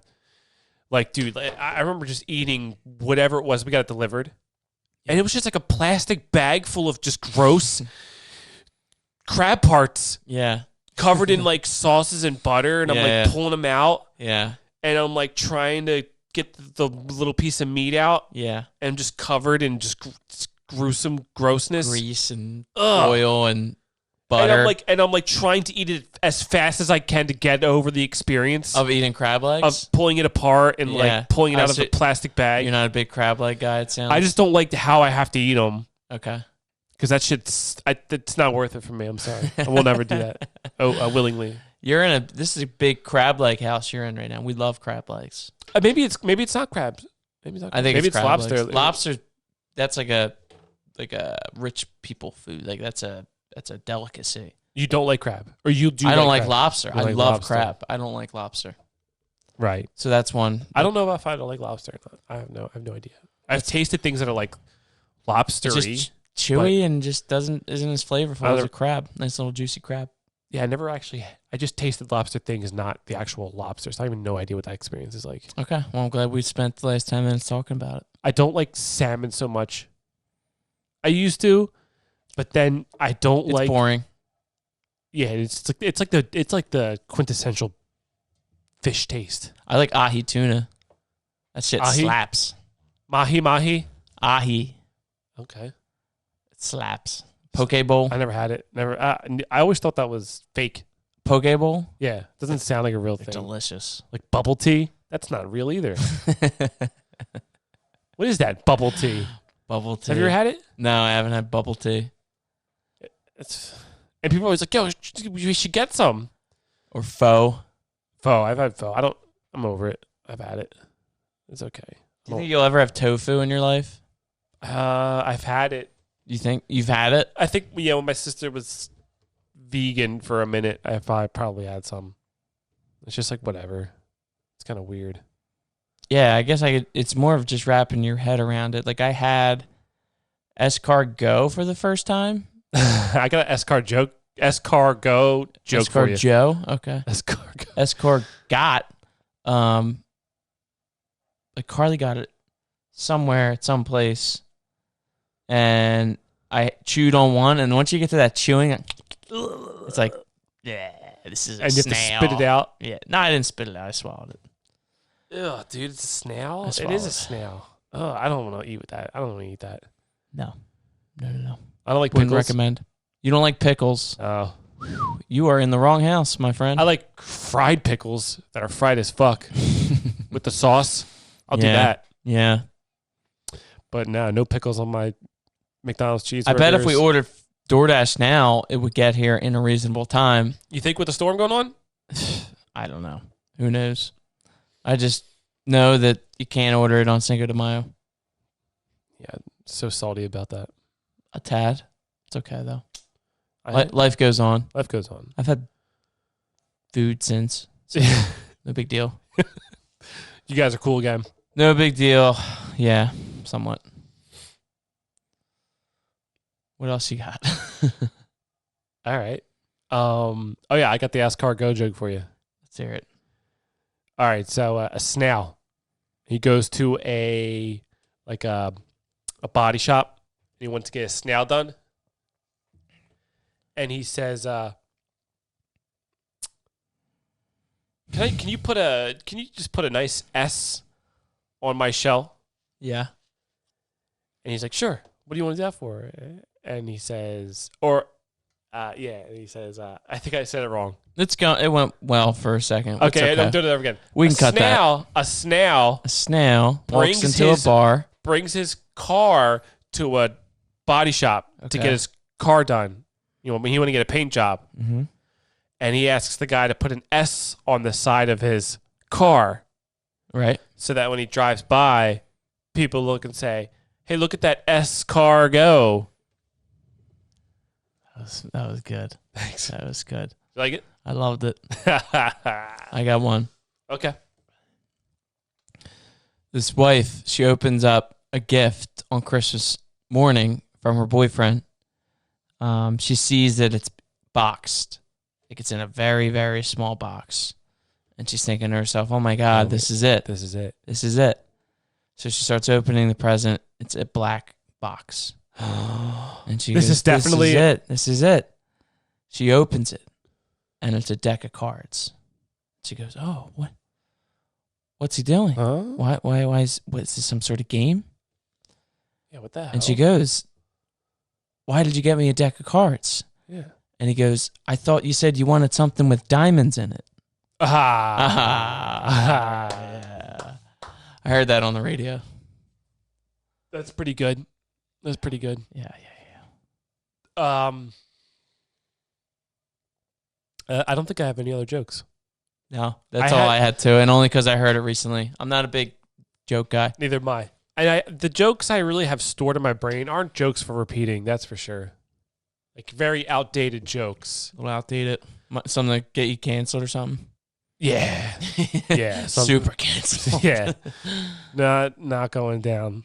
Like, dude, I remember just eating whatever it was. We got it delivered. And it was just like a plastic bag full of just gross crab parts. Yeah. Covered in like sauces and butter. And I'm like pulling them out. Yeah. And I'm like trying to get the little piece of meat out. Yeah. And just covered in just gruesome grossness. Grease and oil and butter. And I'm like trying to eat it as fast as I can to get over the experience of eating crab legs, of pulling it apart and like pulling it out of the plastic bag. You're not a big crab leg guy, it sounds. I just don't like how I have to eat them. Okay. Because that shit's it's not worth it for me. I'm sorry. I will never do that. Willingly. This is a big crab leg house you're in right now. We love crab legs. Maybe it's not crabs. Maybe it's not. I think maybe it's lobster. Legs. Lobster. That's like a rich people food. Like that's a delicacy. You don't like crab, or you do? I don't like like lobster. I love lobster. crab. I don't like lobster. Right. So that's one. I don't know if I don't like lobster or not. I have no idea. I've tasted things that are like lobstery, just chewy, and just isn't as flavorful as a crab. Nice little juicy crab. Yeah, I just tasted lobster things, not the actual lobster. So I have no idea what that experience is like. Okay. Well, I'm glad we spent the last 10 minutes talking about it. I don't like salmon so much. I used to, but then I don't It's boring. Yeah, it's like the quintessential fish taste. I like ahi tuna. That shit slaps. Mahi. Ahi. Okay. It slaps. Poke bowl. I never had it. Never. I always thought that was fake. Poke bowl? Yeah. Doesn't sound like a real thing. Delicious. Like bubble tea? That's not real either. What is that? Bubble tea. Bubble tea. Have you ever had it? No, I haven't had bubble tea. And people are always like, yo, we should get some. Or pho. Pho. I've had pho. I'm over it. I've had it. It's okay. Do you think you'll ever have tofu in your life? I've had it. You think you've had it? I think, when my sister was vegan for a minute, I probably had some. It's just like, whatever. It's kind of weird. Yeah, I guess it's more of just wrapping your head around it. Like I had escargot for the first time. I got an escargot joke for you. Joe? Okay. Escargot. Like Carly got it somewhere at some place. And I chewed on one, and once you get to that chewing, it's like, yeah, this is a snail. And you have to spit it out? Yeah. No, I didn't spit it out. I swallowed it. Ugh, dude, it's a snail? It is a snail. Oh, I don't want to eat with that. I don't want to eat that. No. I don't like Wouldn't pickles. recommend. You don't like pickles. Oh. You are in the wrong house, my friend. I like fried pickles that are fried as fuck with the sauce. I'll do that. Yeah. But no pickles on my McDonald's cheeseburgers. I bet if we ordered DoorDash now, it would get here in a reasonable time. You think with the storm going on? I don't know. Who knows? I just know that you can't order it on Cinco de Mayo. Yeah, so salty about that. A tad. It's okay, though. Life goes on. Life goes on. I've had food since. So no big deal. You guys are cool again. No big deal. Yeah, somewhat. What else you got? All right. Yeah, I got the escargot joke for you. Let's hear it. All right, so a snail. He goes to a body shop. And he wants to get a snail done. And he says, Can you just put a nice S on my shell? Yeah. And he's like, sure. What do you want to do that for? And he says, I think I said it wrong. It went well for a second. Okay, I'm doing it over again. We can cut that. A snail walks into a bar. Brings his car to a body shop to get his car done. He want to get a paint job. Mm-hmm. And he asks the guy to put an S on the side of his car. Right. So that when he drives by, people look and say, hey, look at that escargot. That was good. Thanks. That was good. You like it? I loved it. I got one. Okay. this wife, she opens up a gift on Christmas morning from her boyfriend. She sees that it's boxed. Like it's in a very, very small box. And she's thinking to herself, oh my God, this is it. This is it. This is it. So she starts opening the present. It's a black box. And she This goes, is definitely this is it. This is it. She opens it. And it's a deck of cards. She goes, oh, what? What's he doing? Huh? Why is this some sort of game? Yeah, what the hell? And she goes, why did you get me a deck of cards? Yeah. And he goes, I thought you said you wanted something with diamonds in it. Yeah. I heard that on the radio. That's pretty good. That's pretty good. Yeah. I don't think I have any other jokes. No, that's all I had to, and only because I heard it recently. I'm not a big joke guy. Neither am I. And the jokes I really have stored in my brain aren't jokes for repeating, that's for sure. Like very outdated jokes. A little outdated. Something to get you canceled or something. Yeah. Yeah. Super canceled. Yeah. Not going down.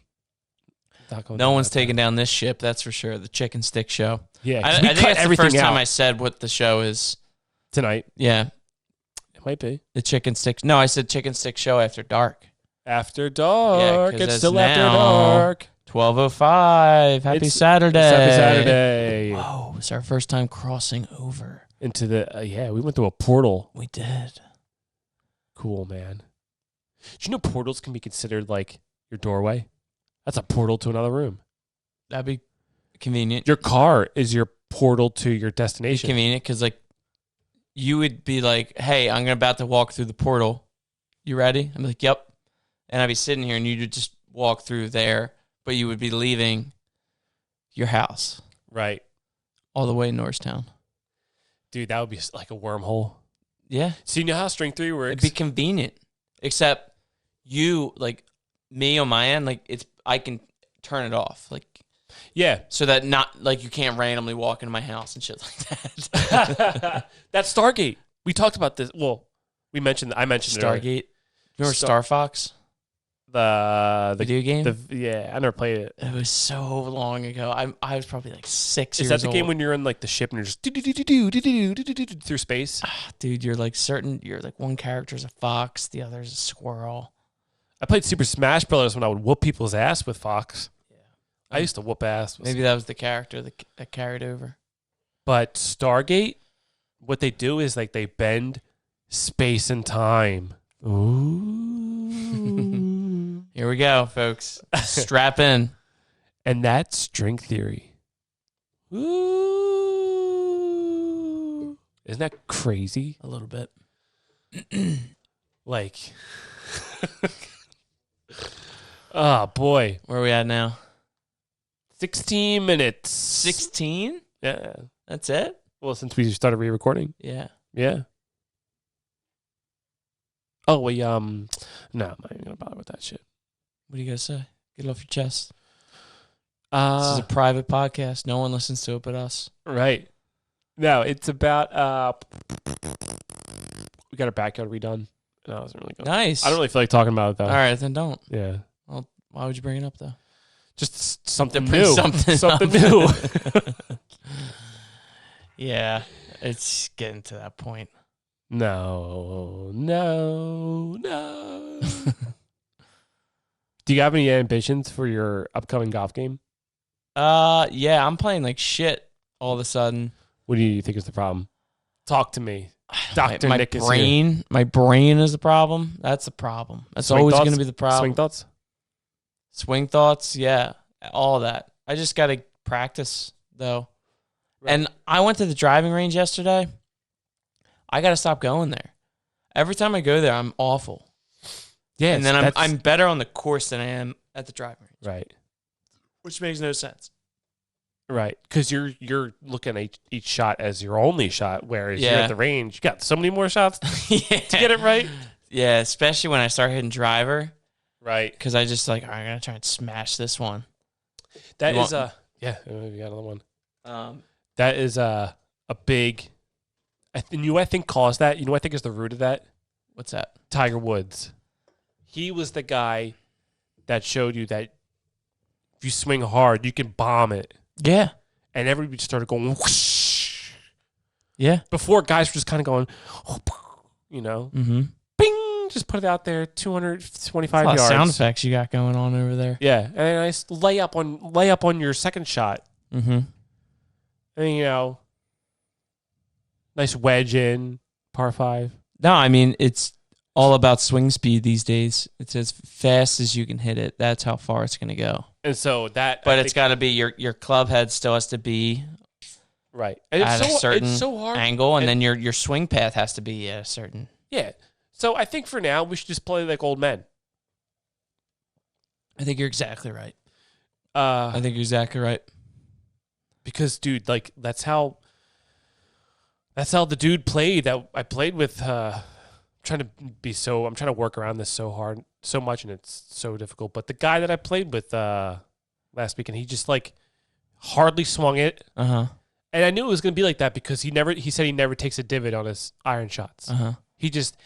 No one's taking down this ship, that's for sure. The Chicken Stick Show. Yeah. I think that's the first time I said what the show is. Tonight. Yeah. It might be. The Chicken Stick. No, I said Chicken Stick Show after dark. After dark. Yeah, it's still now, after dark. 12:05. Happy Saturday. Happy Saturday. Whoa, it's our first time crossing over. Into the, we went through a portal. We did. Cool, man. Do you know portals can be considered like your doorway? That's a portal to another room. That'd be convenient. Your car is your portal to your destination. Convenient because, like, you would be like, hey, I'm about to walk through the portal. You ready? I'm like, yep. And I'd be sitting here and you'd just walk through there, but you would be leaving your house. Right. All the way in Norristown. Dude, that would be like a wormhole. Yeah. So you know how string theory works? It'd be convenient. Except you, like, me on my end, like, I can turn it off. Like, yeah. So that not, like, you can't randomly walk into my house and shit like that. That's Stargate. We talked about this. Well, I mentioned Stargate. It Remember Star Fox? the Video game? Yeah, I never played it. It was so long ago. I was probably like 6 years old. Is that the game old. when you're in like the ship and you're just through space? Dude, you're like one character's a fox, the other's a squirrel. I played Super Smash Brothers when I would whoop people's ass with Fox. Yeah. I used to whoop ass. Maybe that was the character that carried over. But Stargate, what they do is like they bend space and time. Ooh. Here we go, folks. Strap in. And that's string theory. Ooh. Isn't that crazy? A little bit. Like, oh boy. Where are we at now? 16 minutes. 16? Yeah. That's it? Well, since we started re-recording. Yeah. Yeah. Oh, no, I'm not even going to bother with that shit. What do you guys say? Get it off your chest. This is a private podcast. No one listens to it but us. Right. No, it's about, we got our backyard redone. No, I wasn't really going. Nice. I don't really feel like talking about it, though. All right, then don't. Yeah. Well, why would you bring it up, though? Just something Bring new. something new. Yeah, it's getting to that point. No. Do you have any ambitions for your upcoming golf game? Yeah, I'm playing like shit all of a sudden. What do you think is the problem? Talk to me. Dr. My Nick is brain, here. My brain is the problem. That's the problem. That's always going to be the problem. Swing thoughts? Swing thoughts, yeah. All of that. I just got to practice, though. Right. And I went to the driving range yesterday. I got to stop going there. Every time I go there, I'm awful. Yeah, and then I'm better on the course than I am at the driving range. Right. Which makes no sense. Right, because you're looking at each shot as your only shot, whereas you're at the range, you got so many more shots to get it right. Yeah, especially when I start hitting driver. Right. Because I just like, all right, I'm going to try and smash this one. That is yeah, we got another one. That is a big, I think caused that. You know what I think is the root of that? What's that? Tiger Woods. He was the guy that showed you that if you swing hard, you can bomb it. Yeah. And everybody started going whoosh. Yeah. Before, guys were just kind of going, you know, Mm-hmm. bing, just put it out there, 225 A lot of yards. sound effects you got going on over there. Yeah, and a nice lay up on your second shot. Mm-hmm. And, you know, nice wedge in, par 5. No, I mean, it's all about swing speed these days. It's as fast as you can hit it. That's how far it's going to go. And so that... But it's got to be, your club head still has to be right. And at a certain it's so hard. angle, and then your swing path has to be at a certain... Yeah. So I think for now, we should just play like old men. I think you're exactly right. I think you're exactly right. Because, dude, like, that's how the dude played that I played with. I'm trying to work around this so much, and it's so difficult. But the guy that I played with last weekend, he just like hardly swung it. Uh-huh. And I knew it was going to be like that because he said he never takes a divot on his iron shots. Uh-huh. He just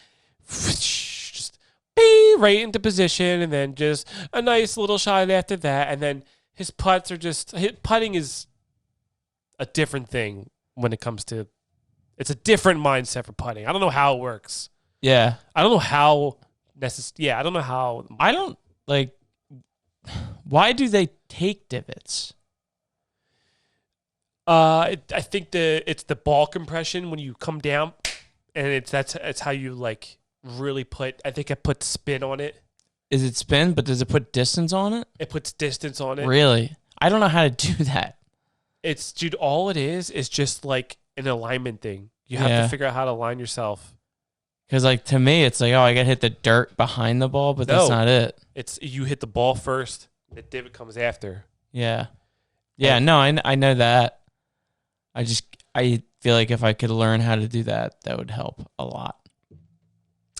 be right into position, and then just a nice little shot after that, and then his putting is a different thing when it comes to. It's a different mindset for putting. I don't know how it works. Yeah. I don't know how I don't know how. I don't, like, why do they take divots? I think it's the ball compression when you come down, and that's how you like really put. I think it puts spin on it. Is it spin, but does it put distance on it? It puts distance on it. Really? I don't know how to do that. It's, dude, all it is just like an alignment thing. You have to figure out how to align yourself. Because, like, to me, it's like, oh, I got to hit the dirt behind the ball, but that's not it. It's you hit the ball first, the divot comes after. Yeah. Yeah, no, I know that. I feel like if I could learn how to do that, that would help a lot.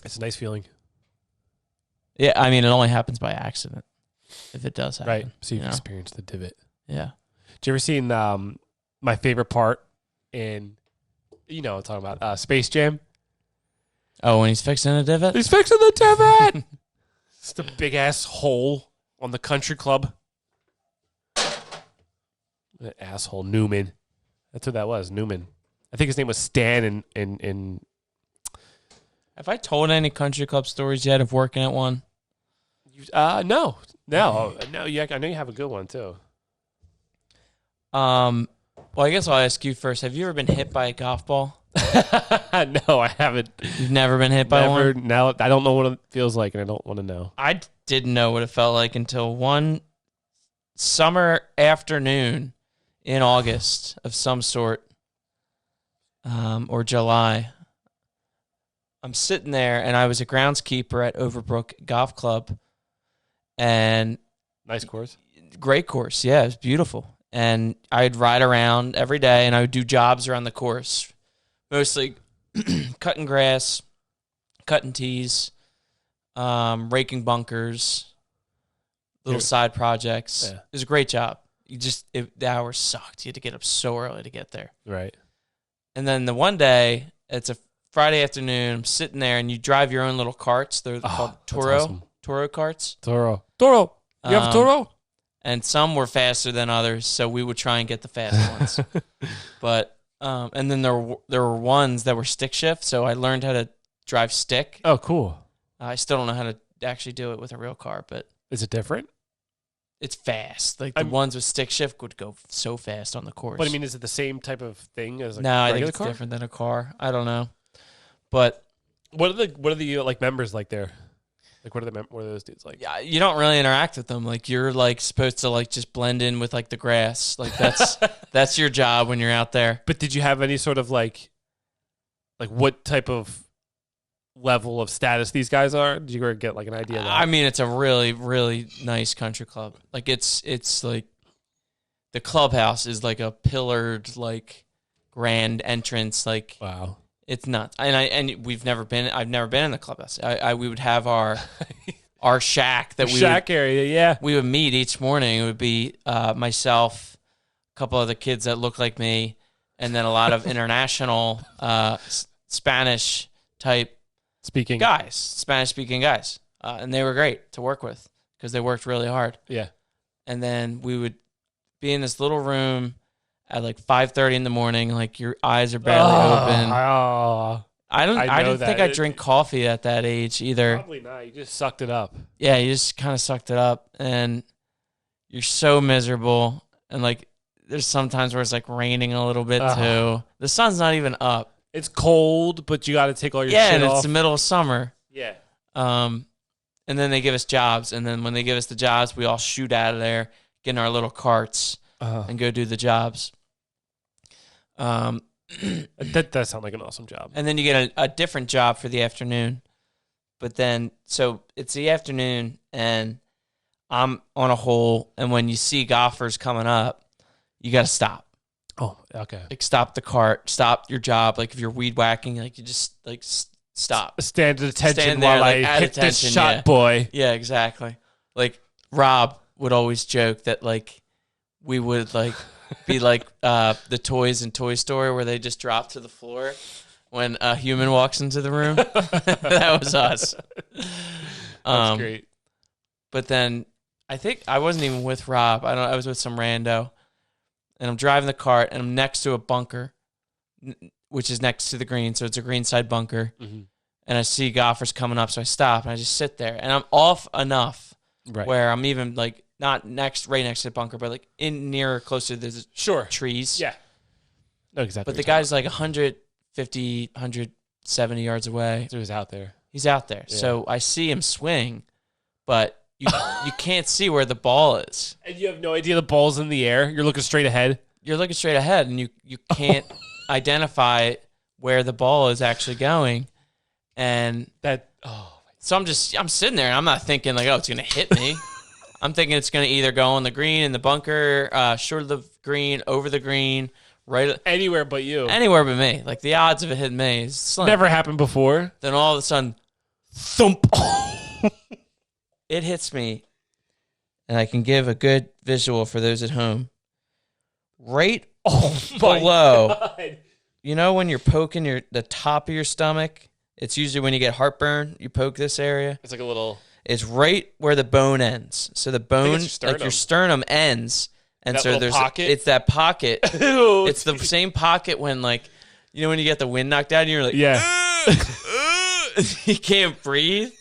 It's a nice feeling. Yeah, I mean, it only happens by accident if it does happen. Right. So you've experienced the divot. Yeah. Did you ever seen my favorite part in, I'm talking about Space Jam? Oh, when he's fixing a divot? He's fixing the divot! It's the big-ass hole on the country club. That asshole, Newman. That's what that was, Newman. I think his name was Stan in Have I told any country club stories yet of working at one? No. I know you have a good one, too. Well, I guess I'll ask you first. Have you ever been hit by a golf ball? No, I haven't. You've never been hit by one? Now, I don't know what it feels like, and I don't want to know. I didn't know what it felt like until one summer afternoon in August of some sort, or July. I'm sitting there, and I was a groundskeeper at Overbrook Golf Club, and nice course. Great course, yeah, it was beautiful. And I'd ride around every day, and I would do jobs around the course, mostly cutting grass, cutting tees, raking bunkers, little side projects. Yeah. It was a great job. The hours sucked. You had to get up so early to get there. Right. And then the one day, it's a Friday afternoon, I'm sitting there, and you drive your own little carts. They're called Toro. Awesome. Toro carts. Toro. You have a Toro? And some were faster than others, so we would try and get the fast ones. But and then there were ones that were stick shift, so I learned how to drive stick. Oh, cool. I still don't know how to actually do it with a real car, but is it different? It's fast. Like the ones with stick shift would go so fast on the course. But I mean, is it the same type of thing as no, I think it's different than a car. I don't know, but what are the like members like there? Like what are those dudes like? Yeah, you don't really interact with them. Like you're like supposed to like just blend in with like the grass. Like that's your job when you're out there. But did you have any sort of like what type of level of status these guys are? Did you ever get like an idea of that? I mean, it's a really, really nice country club. Like it's like the clubhouse is like a pillared like grand entrance. Like wow. It's nuts, and I've never been in the clubhouse. We would have our shack that area, yeah. We would meet each morning. It would be a myself, couple other kids that look like me, and then a lot of international Spanish type Spanish speaking guys, and they were great to work with because they worked really hard. Yeah. And then we would be in this little room at like 5:30 in the morning, like your eyes are barely open. Oh, I didn't think I that. drink coffee at that age either. probably not. You just sucked it up. Yeah, you just kind of sucked it up, and you're so miserable. And like, there's sometimes where it's like raining a little bit too. The sun's not even up. It's cold, but you got to take all your Yeah, shit and off. it's the middle of summer. Yeah. And then they give us jobs, and then when they give us the jobs, we all shoot out of there, get in our little carts, and go do the jobs. That does sound like an awesome job. And then you get a different job for the afternoon. But then, so it's the afternoon, and I'm on a hole, and when you see golfers coming up, you got to stop. Oh, okay. Like, stop the cart, stop your job. Like, if you're weed whacking, like, you just, like, stop. Stand at attention Stand there, while like, I at hit this attention, shot, yeah. boy. Yeah, exactly. Like, Rob would always joke that, like, we would, like, be like the toys in Toy Story where they just drop to the floor when a human walks into the room. That was us. That's great. But then I think I wasn't even with Rob. I was with some rando, and I'm driving the cart, and I'm next to a bunker, which is next to the green, so it's a greenside bunker. Mm-hmm. And I see golfers coming up, so I stop and I just sit there, and I'm off enough where I'm even like not right next to the bunker, but like in near closer to the trees. Yeah. No, exactly. But the guy's like 150, 170 yards away. So he's out there. He's out there. Yeah. So I see him swing, but you can't see where the ball is. And you have no idea the ball's in the air. You're looking straight ahead. You're looking straight ahead, and you can't identify where the ball is actually going. And so I'm sitting there, and I'm not thinking like, oh, it's going to hit me. I'm thinking it's going to either go on the green, in the bunker, short of the green, over the green, right anywhere but you. Anywhere but me. Like, the odds of it hitting me is slim. Never happened before. Then all of a sudden, thump. It hits me, and I can give a good visual for those at home. Right below, God. You know when you're poking the top of your stomach? It's usually when you get heartburn, you poke this area. It's like a little... It's right where the bone ends. So the bone, like your sternum ends. And that so there's pocket? It's that pocket. Ew. It's the same pocket when, like, you know when you get the wind knocked out and you're like, yeah. You can't breathe.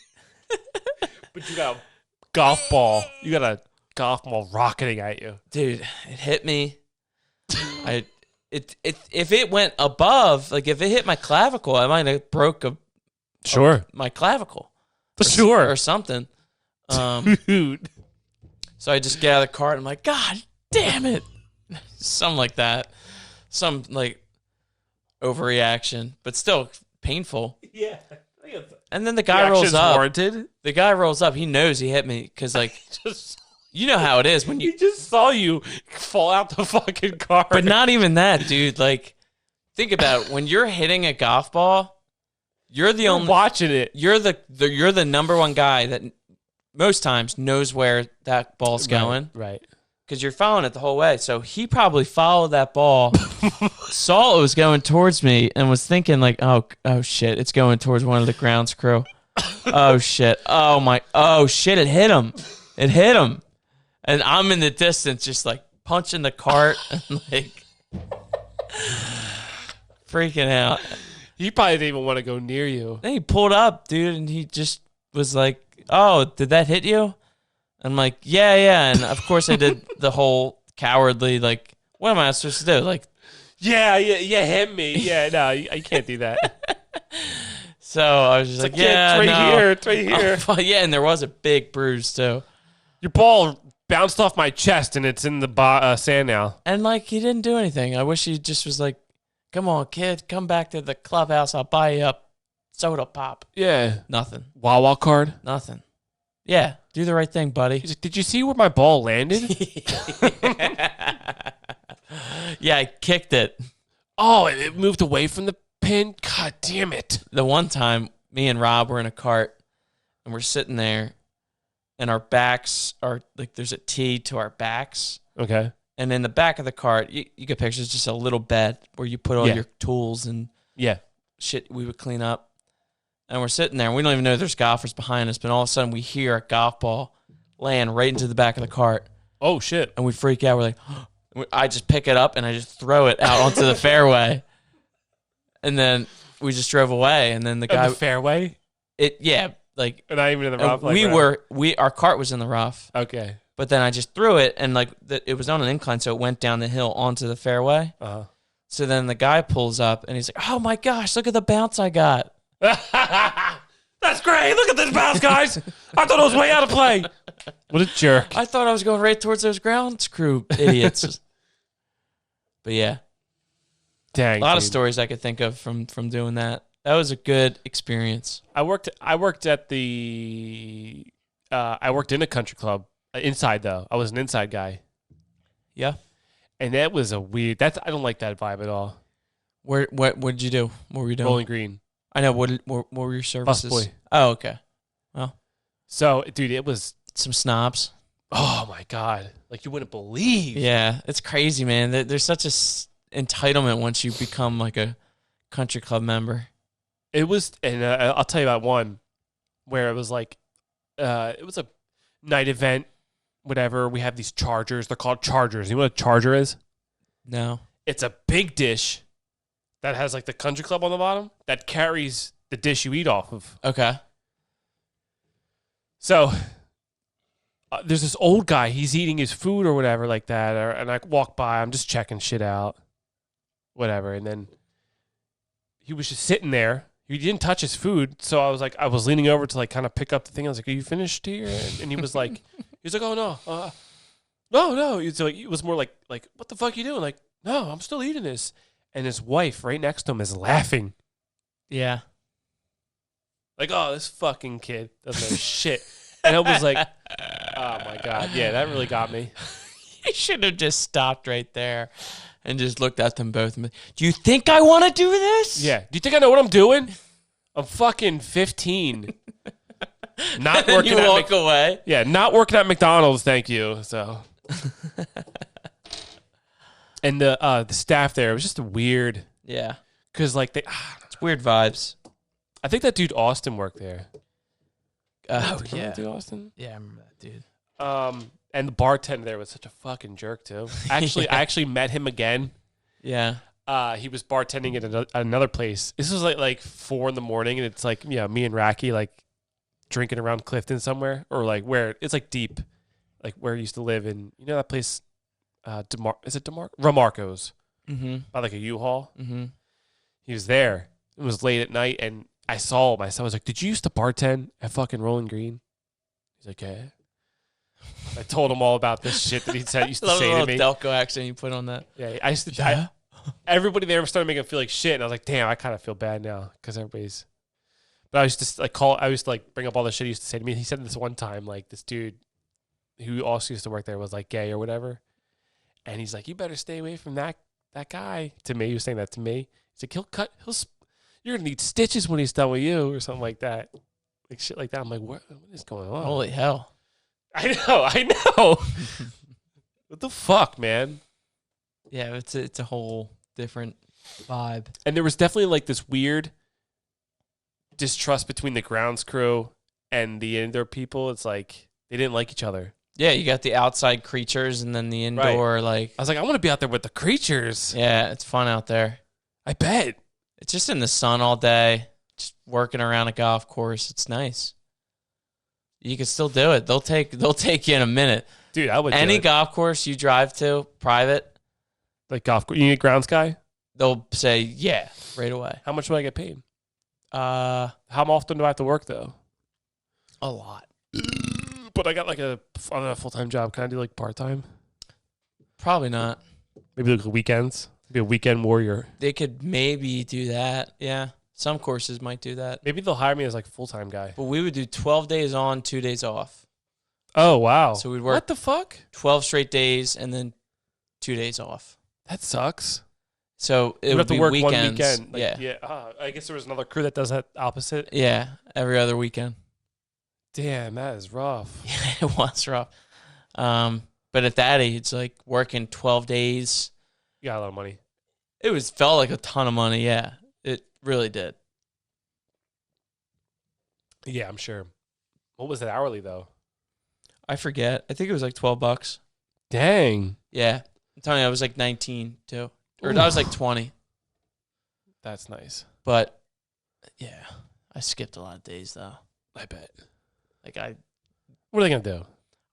But you got a golf ball. You got a golf ball rocketing at you. Dude, it hit me. If it went above, like if it hit my clavicle, I might have broke my clavicle. Or something. Dude. So I just get out of the cart and I'm like, God damn it. Something like that. Some like overreaction, but still painful. Yeah. And then the guy rolls up. Warranted. The guy rolls up. He knows he hit me because, like, you know how it is when you. He just saw you fall out the fucking car. But not even that, dude. Like, think about it. When you're hitting a golf ball. You're only watching it. You're the number one guy that most times knows where that ball's going. Right. Because you're following it the whole way. So he probably followed that ball, saw it was going towards me, and was thinking like, oh shit, it's going towards one of the grounds crew. Oh shit. Oh shit, it hit him. It hit him. And I'm in the distance just like punching the cart and like freaking out. He probably didn't even want to go near you. Then he pulled up, dude, and he just was like, oh, did that hit you? I'm like, yeah. And of course I did the whole cowardly, like, what am I supposed to do? Like, yeah, hit me. Yeah, no, I can't do that. So I was just like, yeah, it's right here. Oh, yeah, and there was a big bruise too. Your ball bounced off my chest, and it's in the sand now. And like, he didn't do anything. I wish he just was like, come on, kid, come back to the clubhouse. I'll buy you a soda pop. Yeah. Nothing. Wawa card? Nothing. Yeah, do the right thing, buddy. He's like, did you see where my ball landed? Yeah, I kicked it. Oh, it moved away from the pin? God damn it. The one time, me and Rob were in a cart, and we're sitting there, and our backs are, like, there's a T to our backs. Okay. And in the back of the cart, you get pictures, just a little bed where you put all your tools and shit we would clean up. And we're sitting there, and we don't even know there's golfers behind us, but all of a sudden we hear a golf ball land right into the back of the cart. Oh shit! And we freak out. We're like, I just pick it up and I just throw it out onto the fairway. And then we just drove away. And then the guy, the fairway. Like Not even in the rough. Our cart was in the rough. Okay. But then I just threw it, and like it was on an incline, so it went down the hill onto the fairway. So then the guy pulls up, and he's like, "Oh my gosh, look at the bounce I got!" That's great. Look at this bounce, guys. I thought it was way out of play. What a jerk! I thought I was going right towards those ground crew idiots. But yeah, dang, a lot of stories I could think of from doing that. That was a good experience. I worked at the. I worked in a country club. Inside though, I was an inside guy. Yeah, and that was a weird. I don't like that vibe at all. What did you do? What were you doing? Bowling Green. I know. What were your services? Busboy. Oh, okay. Well, so dude, it was some snobs. Oh my god! Like you wouldn't believe. Yeah, it's crazy, man. There's such a entitlement once you become like a country club member. It was, and I'll tell you about one where it was like, it was a night event. Whatever, we have these chargers. They're called chargers. You know what a charger is? No. It's a big dish that has like the country club on the bottom that carries the dish you eat off of. Okay. So there's this old guy. He's eating his food or whatever like that. And I walk by. I'm just checking shit out. Whatever. And then he was just sitting there. He didn't touch his food. So I was leaning over to like kind of pick up the thing. I was like, "Are you finished here?" And he was like, "Oh no, no." He's like, it was more like, "What the fuck are you doing?" Like, "No, I'm still eating this." And his wife right next to him is laughing. Yeah. Like, "Oh, this fucking kid doesn't know shit." And I was like, "Oh my god, yeah, that really got me." You should have just stopped right there and just looked at them both. Do you think I want to do this? Yeah. Do you think I know what I'm doing? I'm fucking 15. Not working you walk away. Yeah, not working at McDonald's, thank you. So, and the staff there, it was just weird. Yeah, because like it's weird vibes. I think that dude Austin worked there. Oh yeah, dude Austin. Yeah, I remember that dude. And the bartender there was such a fucking jerk too. Actually, I actually met him again. Yeah. He was bartending at another place. This was like 4 a.m, and it's like, me and Racky like drinking around Clifton somewhere, or like where it's like deep, like where he used to live in. You know that place, is it Ramarco's? Mm-hmm. By like a U-Haul. Mm-hmm. He was there. It was late at night, and I saw him. I was like, "Did you used to bartend at fucking Rolling Green?" He's like, "Yeah." I told him all about this shit that he used to say to me. Delco accent you put on that. Yeah, I used to. Everybody there started making me feel like shit, and I was like, "Damn, I kind of feel bad now," because everybody's. But I used to like call. I used to like bring up all the shit he used to say to me. He said this one time, like this dude, who also used to work there, was like gay or whatever, and he's like, "You better stay away from that guy." To me, he was saying that to me. He's like, you're gonna need stitches when he's done with you, or something like that, like shit like that. I'm like, what is going on? Holy hell! I know. What the fuck, man? Yeah, it's a whole different vibe. And there was definitely like this weird distrust between the grounds crew and the indoor people. It's like they didn't like each other. Yeah, you got the outside creatures and then the indoor, like... I was like, I want to be out there with the creatures. Yeah, it's fun out there. I bet. It's just in the sun all day, just working around a golf course. It's nice. You can still do it. They'll take you in a minute. Dude, I would do Any it. golf course you drive to, private... Like golf course, you need a grounds guy? They'll say, yeah, right away. How much would I get paid? How often do I have to work, though? A lot. But I got like a full-time job. Can I do like part-time? Probably not. Maybe like weekends? Be a weekend warrior. They could maybe do that. Yeah. Some courses might do that. Maybe they'll hire me as like a full-time guy. But we would do 12 days on, 2 days off. Oh, wow. So we'd work... What the fuck? 12 straight days and then 2 days off. That sucks. So it you would have to be work weekends. 1 weekend. Like, yeah. I guess there was another crew that does that opposite. Yeah. Every other weekend. Damn, that is rough. Yeah, it was rough. But at that age, like working 12 days. You got a lot of money. It felt like a ton of money. Yeah. It really did. Yeah, I'm sure. What was it hourly though? I forget. I think it was like $12. Dang. Yeah. I'm telling you, I was like 19 too. Or Ooh. I was like 20. That's nice. But yeah, I skipped a lot of days though. I bet. Like What are they going to do?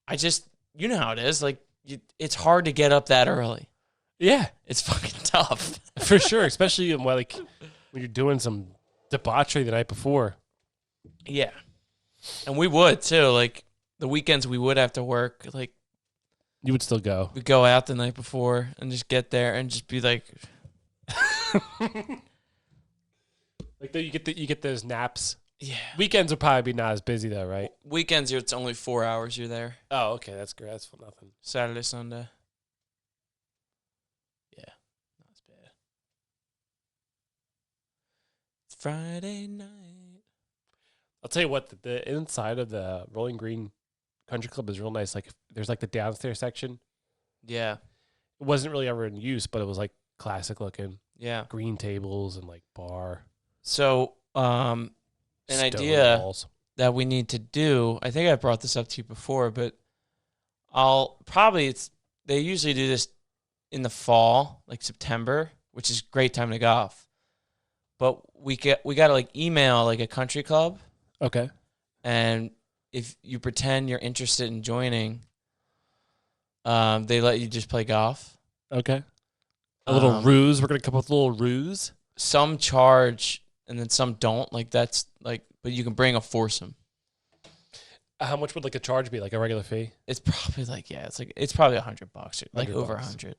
I just, you know how it is. Like it's hard to get up that early. Yeah. It's fucking tough. For sure. Especially when you're doing some debauchery the night before. Yeah. And we would too. Like the weekends we would have to work. Like You would still go. we'd go out the night before and just get there and just be like, Like you get those naps. yeah. Weekends would probably be not as busy though, right? Weekends, it's only 4 hours you're there. Oh, okay. That's great. That's nothing. Saturday, Sunday. Yeah. Not as bad. It's Friday night. I'll tell you what, the inside of the Rolling Green Country Club is real nice. Like there's like the downstairs section. Yeah. It wasn't really ever in use, but it was like classic looking. Yeah. Green tables and like bar. So, an stone idea walls. that we need to do, I think I brought this up to you before, but they usually do this in the fall, like September, which is a great time to golf. But we got to like email like a country club, Okay. and if you pretend you're interested in joining, they let you just play golf. Okay. A little ruse. We're gonna come up with a little ruse. Some charge and then some don't. Like that's like, but you can bring a foursome. How much would like a charge be? Like a regular fee? It's probably like, yeah, it's probably $100, like $100. over 100.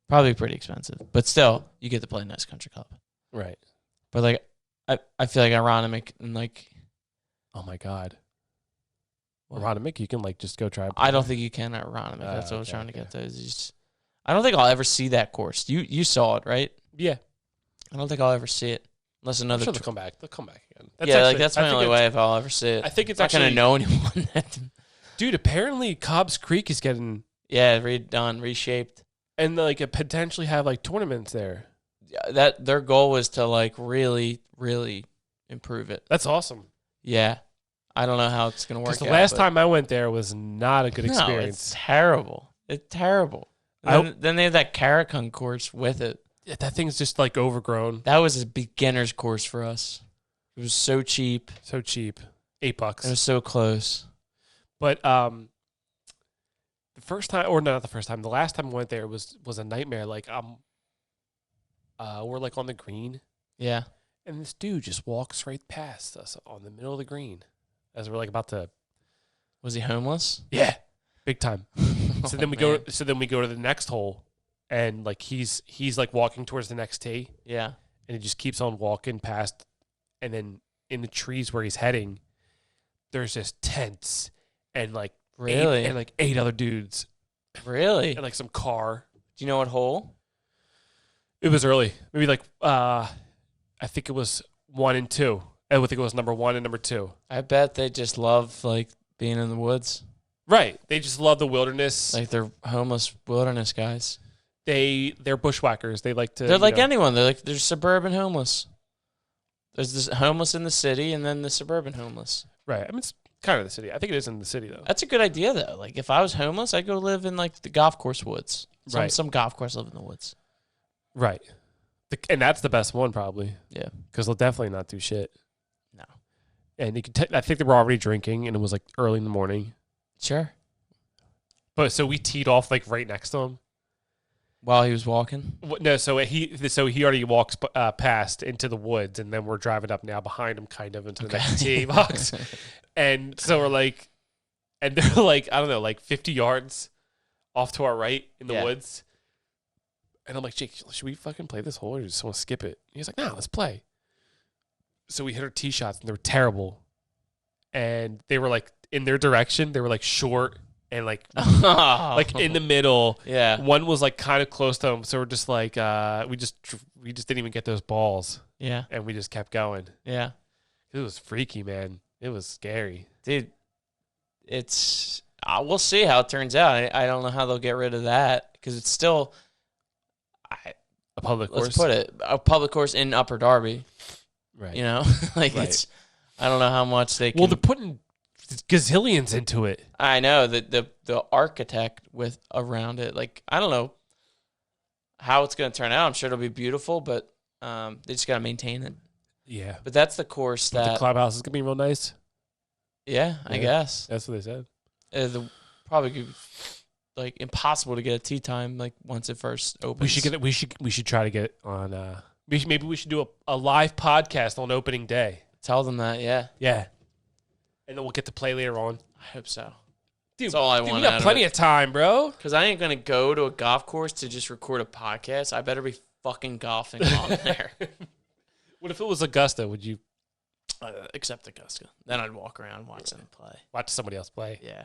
Probably pretty expensive, but still, you get to play a nice country club. Right. But like, I feel like Aronimink and like, Oh my God. What? Aronimink, you can like just go try. I don't think you can at Aronimink. That's what I was okay, trying to okay. get to. Is just, I don't think I'll ever see that course. You saw it, right? Yeah. I don't think I'll ever see it unless I'm another. sure they'll come back. They'll come back again. That's my only way if I'll ever see it. I think it's I'm not actually gonna know anyone. Dude, apparently Cobb's Creek is getting Yeah, redone, reshaped. and like potentially have like tournaments there. Yeah, that their goal was to like really, really improve it. That's awesome. Yeah, I don't know how it's gonna work. Because the out, last but- time I went there was not a good No, experience. it's terrible. It's terrible. Then they have that Karakung course with it. That thing's just like overgrown. That was a beginner's course for us. It was so cheap. So cheap. $8. It was so close. But the first time, or not the first time, the last time I went there was a nightmare. Like we're like on the green, Yeah. and this dude just walks right past us on the middle of the green as we're like about to. Was he homeless? Yeah, big time. So Oh, then we man. go. So then we go to the next hole, and like he's like walking towards the next tee, Yeah. and he just keeps on walking past, and then in the trees where he's heading, there's just tents and like Really? eight other dudes Really? and like some car. Do you know what hole? It was early, maybe like I think it was 1 and 2. I think it was number 1 and number 2. I bet they just love like being in the woods. Right, they just love the wilderness. Like they're homeless wilderness guys. They're bushwhackers. They like to. They're like anyone. They're suburban homeless. There's this homeless in the city and then the suburban homeless. Right. I mean, it's kind of the city. I think it is in the city though. That's a good idea though. Like if I was homeless, I'd go live in like the golf course woods. Right. Some golf course live in the woods. Right. And that's the best one probably. Yeah. Because they'll definitely not do shit. No. And you can. I think they were already drinking, and it was like early in the morning. Sure. But so we teed off like right next to him. While he was walking. No, so he already walks past into the woods, and then we're driving up now behind him, kind of into the next tee box. And so we're like, and they're like, I don't know, like 50 yards off to our right in the Yeah. woods. And I'm like, Jake, should we fucking play this hole or just want to skip it? And he's like, no, let's play. So we hit our tee shots, and they were terrible. And they were like in their direction, they were like short and like in the middle. Yeah. One was like kind of close to him, so we're just like we just didn't even get those balls, Yeah. and we just kept going. Yeah. It was freaky, man. It was scary. Dude, it's we'll see how it turns out. I don't know how they'll get rid of that because it's still A public course. let's put it a public course in Upper Darby. Right. You know, like Right. it's I don't know how much they can. Well, they're putting gazillions into it. I know that the architect with around it, like I don't know how it's going to turn out. I'm sure it'll be beautiful, but they just got to maintain it. Yeah. But that's the course The that clubhouse is gonna be real nice. I guess That's what they said. probably could, like impossible to get a tea time like once it first opens. We should try to get on. Maybe we should do a live podcast on opening day. Tell them that, yeah. Yeah. And then we'll get to play later on. I hope so. Dude, That's all I want. we got plenty of time, bro. Because I ain't gonna go to a golf course to just record a podcast. I better be fucking golfing on there. What if it was Augusta? Would you Except Augusta. Then I'd walk around and watch them play. watch somebody else play? Yeah.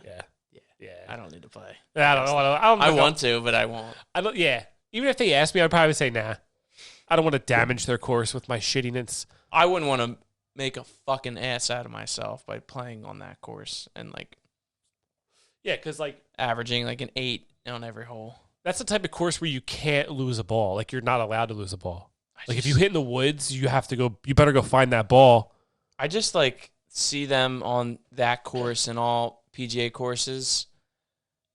Yeah. I don't need to play. I don't know. I want to, but I won't. I don't. Yeah. Even if they asked me, I'd probably say nah. I don't want to damage their course with my shittiness. I wouldn't want to make a fucking ass out of myself by playing on that course and like Yeah, because like averaging like an 8 on every hole. that's the type of course where you can't lose a ball. Like you're not allowed to lose a ball. Like if you hit in the woods, you have to go. You better go find that ball. I just like see them on that course and all PGA courses,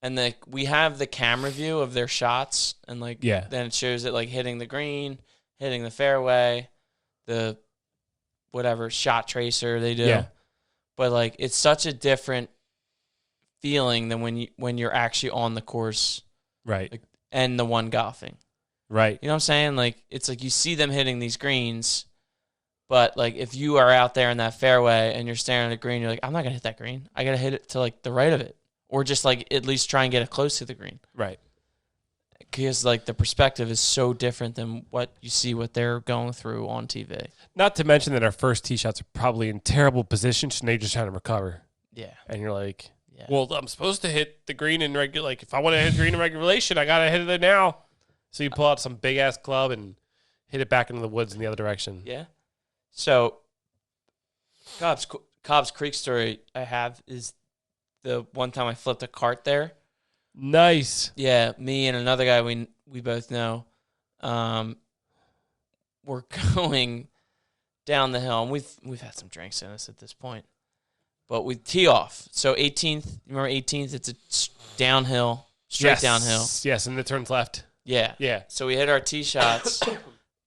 and like we have the camera view of their shots, and like then it shows it like hitting the green, hitting the fairway, the whatever shot tracer they do. Yeah. But like it's such a different feeling than when you're actually on the course, Right. like, and the one golfing. Right. You know what I'm saying? Like it's like you see them hitting these greens, but like if you are out there in that fairway and you're staring at the green, you're like, I'm not gonna hit that green. I gotta hit it to like the right of it, or just like at least try and get it close to the green. Right. Because like the perspective is so different than what you see what they're going through on TV. Not to mention that our first tee shots are probably in terrible positions, and they're just trying to recover. Yeah. And you're like, Yeah. well, I'm supposed to hit the green in regular. Like if I want to hit green in regulation, I gotta hit it now. So you pull out some big ass club and hit it back into the woods in the other direction. Yeah. So Cobb's Creek story I have is the one time I flipped a cart there. Nice. Yeah, me and another guy we both know, we're going down the hill, and we've had some drinks in us at this point, but we tee off. So 18th, remember 18th? It's a downhill, straight downhill. Yes, and it turns left. Yeah, Yeah. So we hit our tee shots,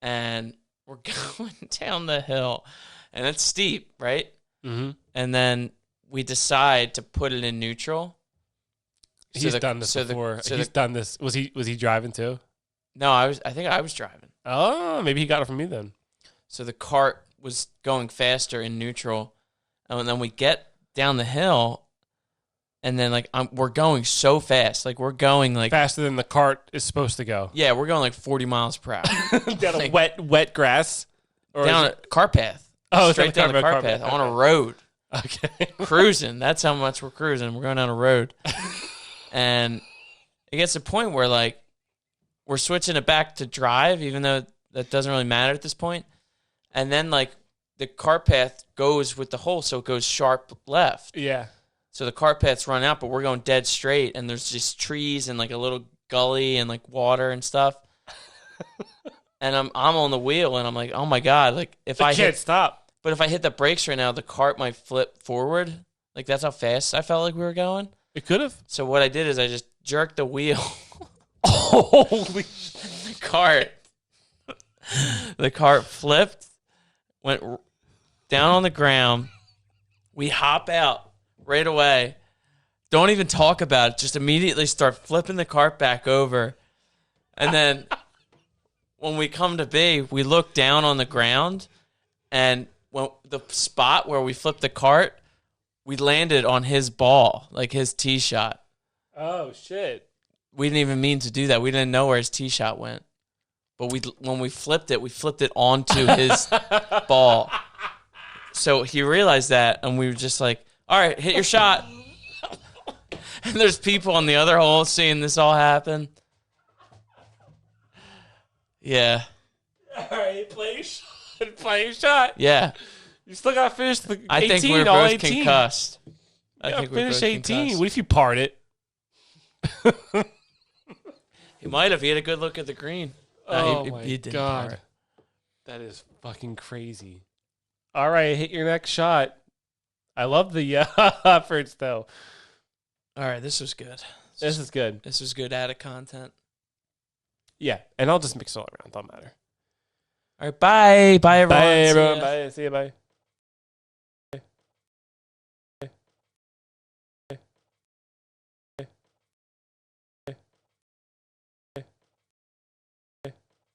and we're going down the hill, and it's steep, right? Mm-hmm. And then we decide to put it in neutral. He's done this before. He's done this. Was he driving too? No, I think I was driving. Oh, maybe he got it from me then. So the cart was going faster in neutral, and then we get down the hill, and then like we're going so fast, like we're going like faster than the cart is supposed to go. Yeah, we're going like 40 miles per hour down like, a wet grass, or down a cart path. Oh, straight down the cart path on a road. Okay, cruising. That's how much we're cruising. We're going down a road, and it gets to a point where like we're switching it back to drive, even though that doesn't really matter at this point. And then like the cart path goes with the hole, so it goes sharp left. Yeah. So the cart path's run out, but we're going dead straight, and there's just trees and like a little gully and like water and stuff. And I'm on the wheel, and I'm like, oh my god, like if I can't stop. But if I hit the brakes right now, the cart might flip forward. Like that's how fast I felt like we were going. It could have. So what I did is I just jerked the wheel. Holy The cart flipped, went down on the ground. We hop out right away. Don't even talk about it. Just immediately start flipping the cart back over. And then when we come to be, we look down on the ground, and when the spot where we flipped the cart, we landed on his ball, like his tee shot. Oh, shit. We didn't even mean to do that. We didn't know where his tee shot went. But when we flipped it onto his ball. So he realized that, and we were just like, all right, hit your shot. And there's people on the other hole seeing this all happen. Yeah. All right, play your shot. Yeah. You still got to finish the 18, I think we're all both 18. concussed. I think we're finish both 18. concussed. What if you part it? He might have. He had a good look at the green. Oh, he didn't God. part. That is fucking crazy. All right, hit your next shot. I love the efforts, though. All right, this was good. This is good. This was good added content. Yeah, and I'll just mix it all around. Don't matter. All right, bye. Bye, everyone. Bye, See everyone. ya. Bye. See you. Bye.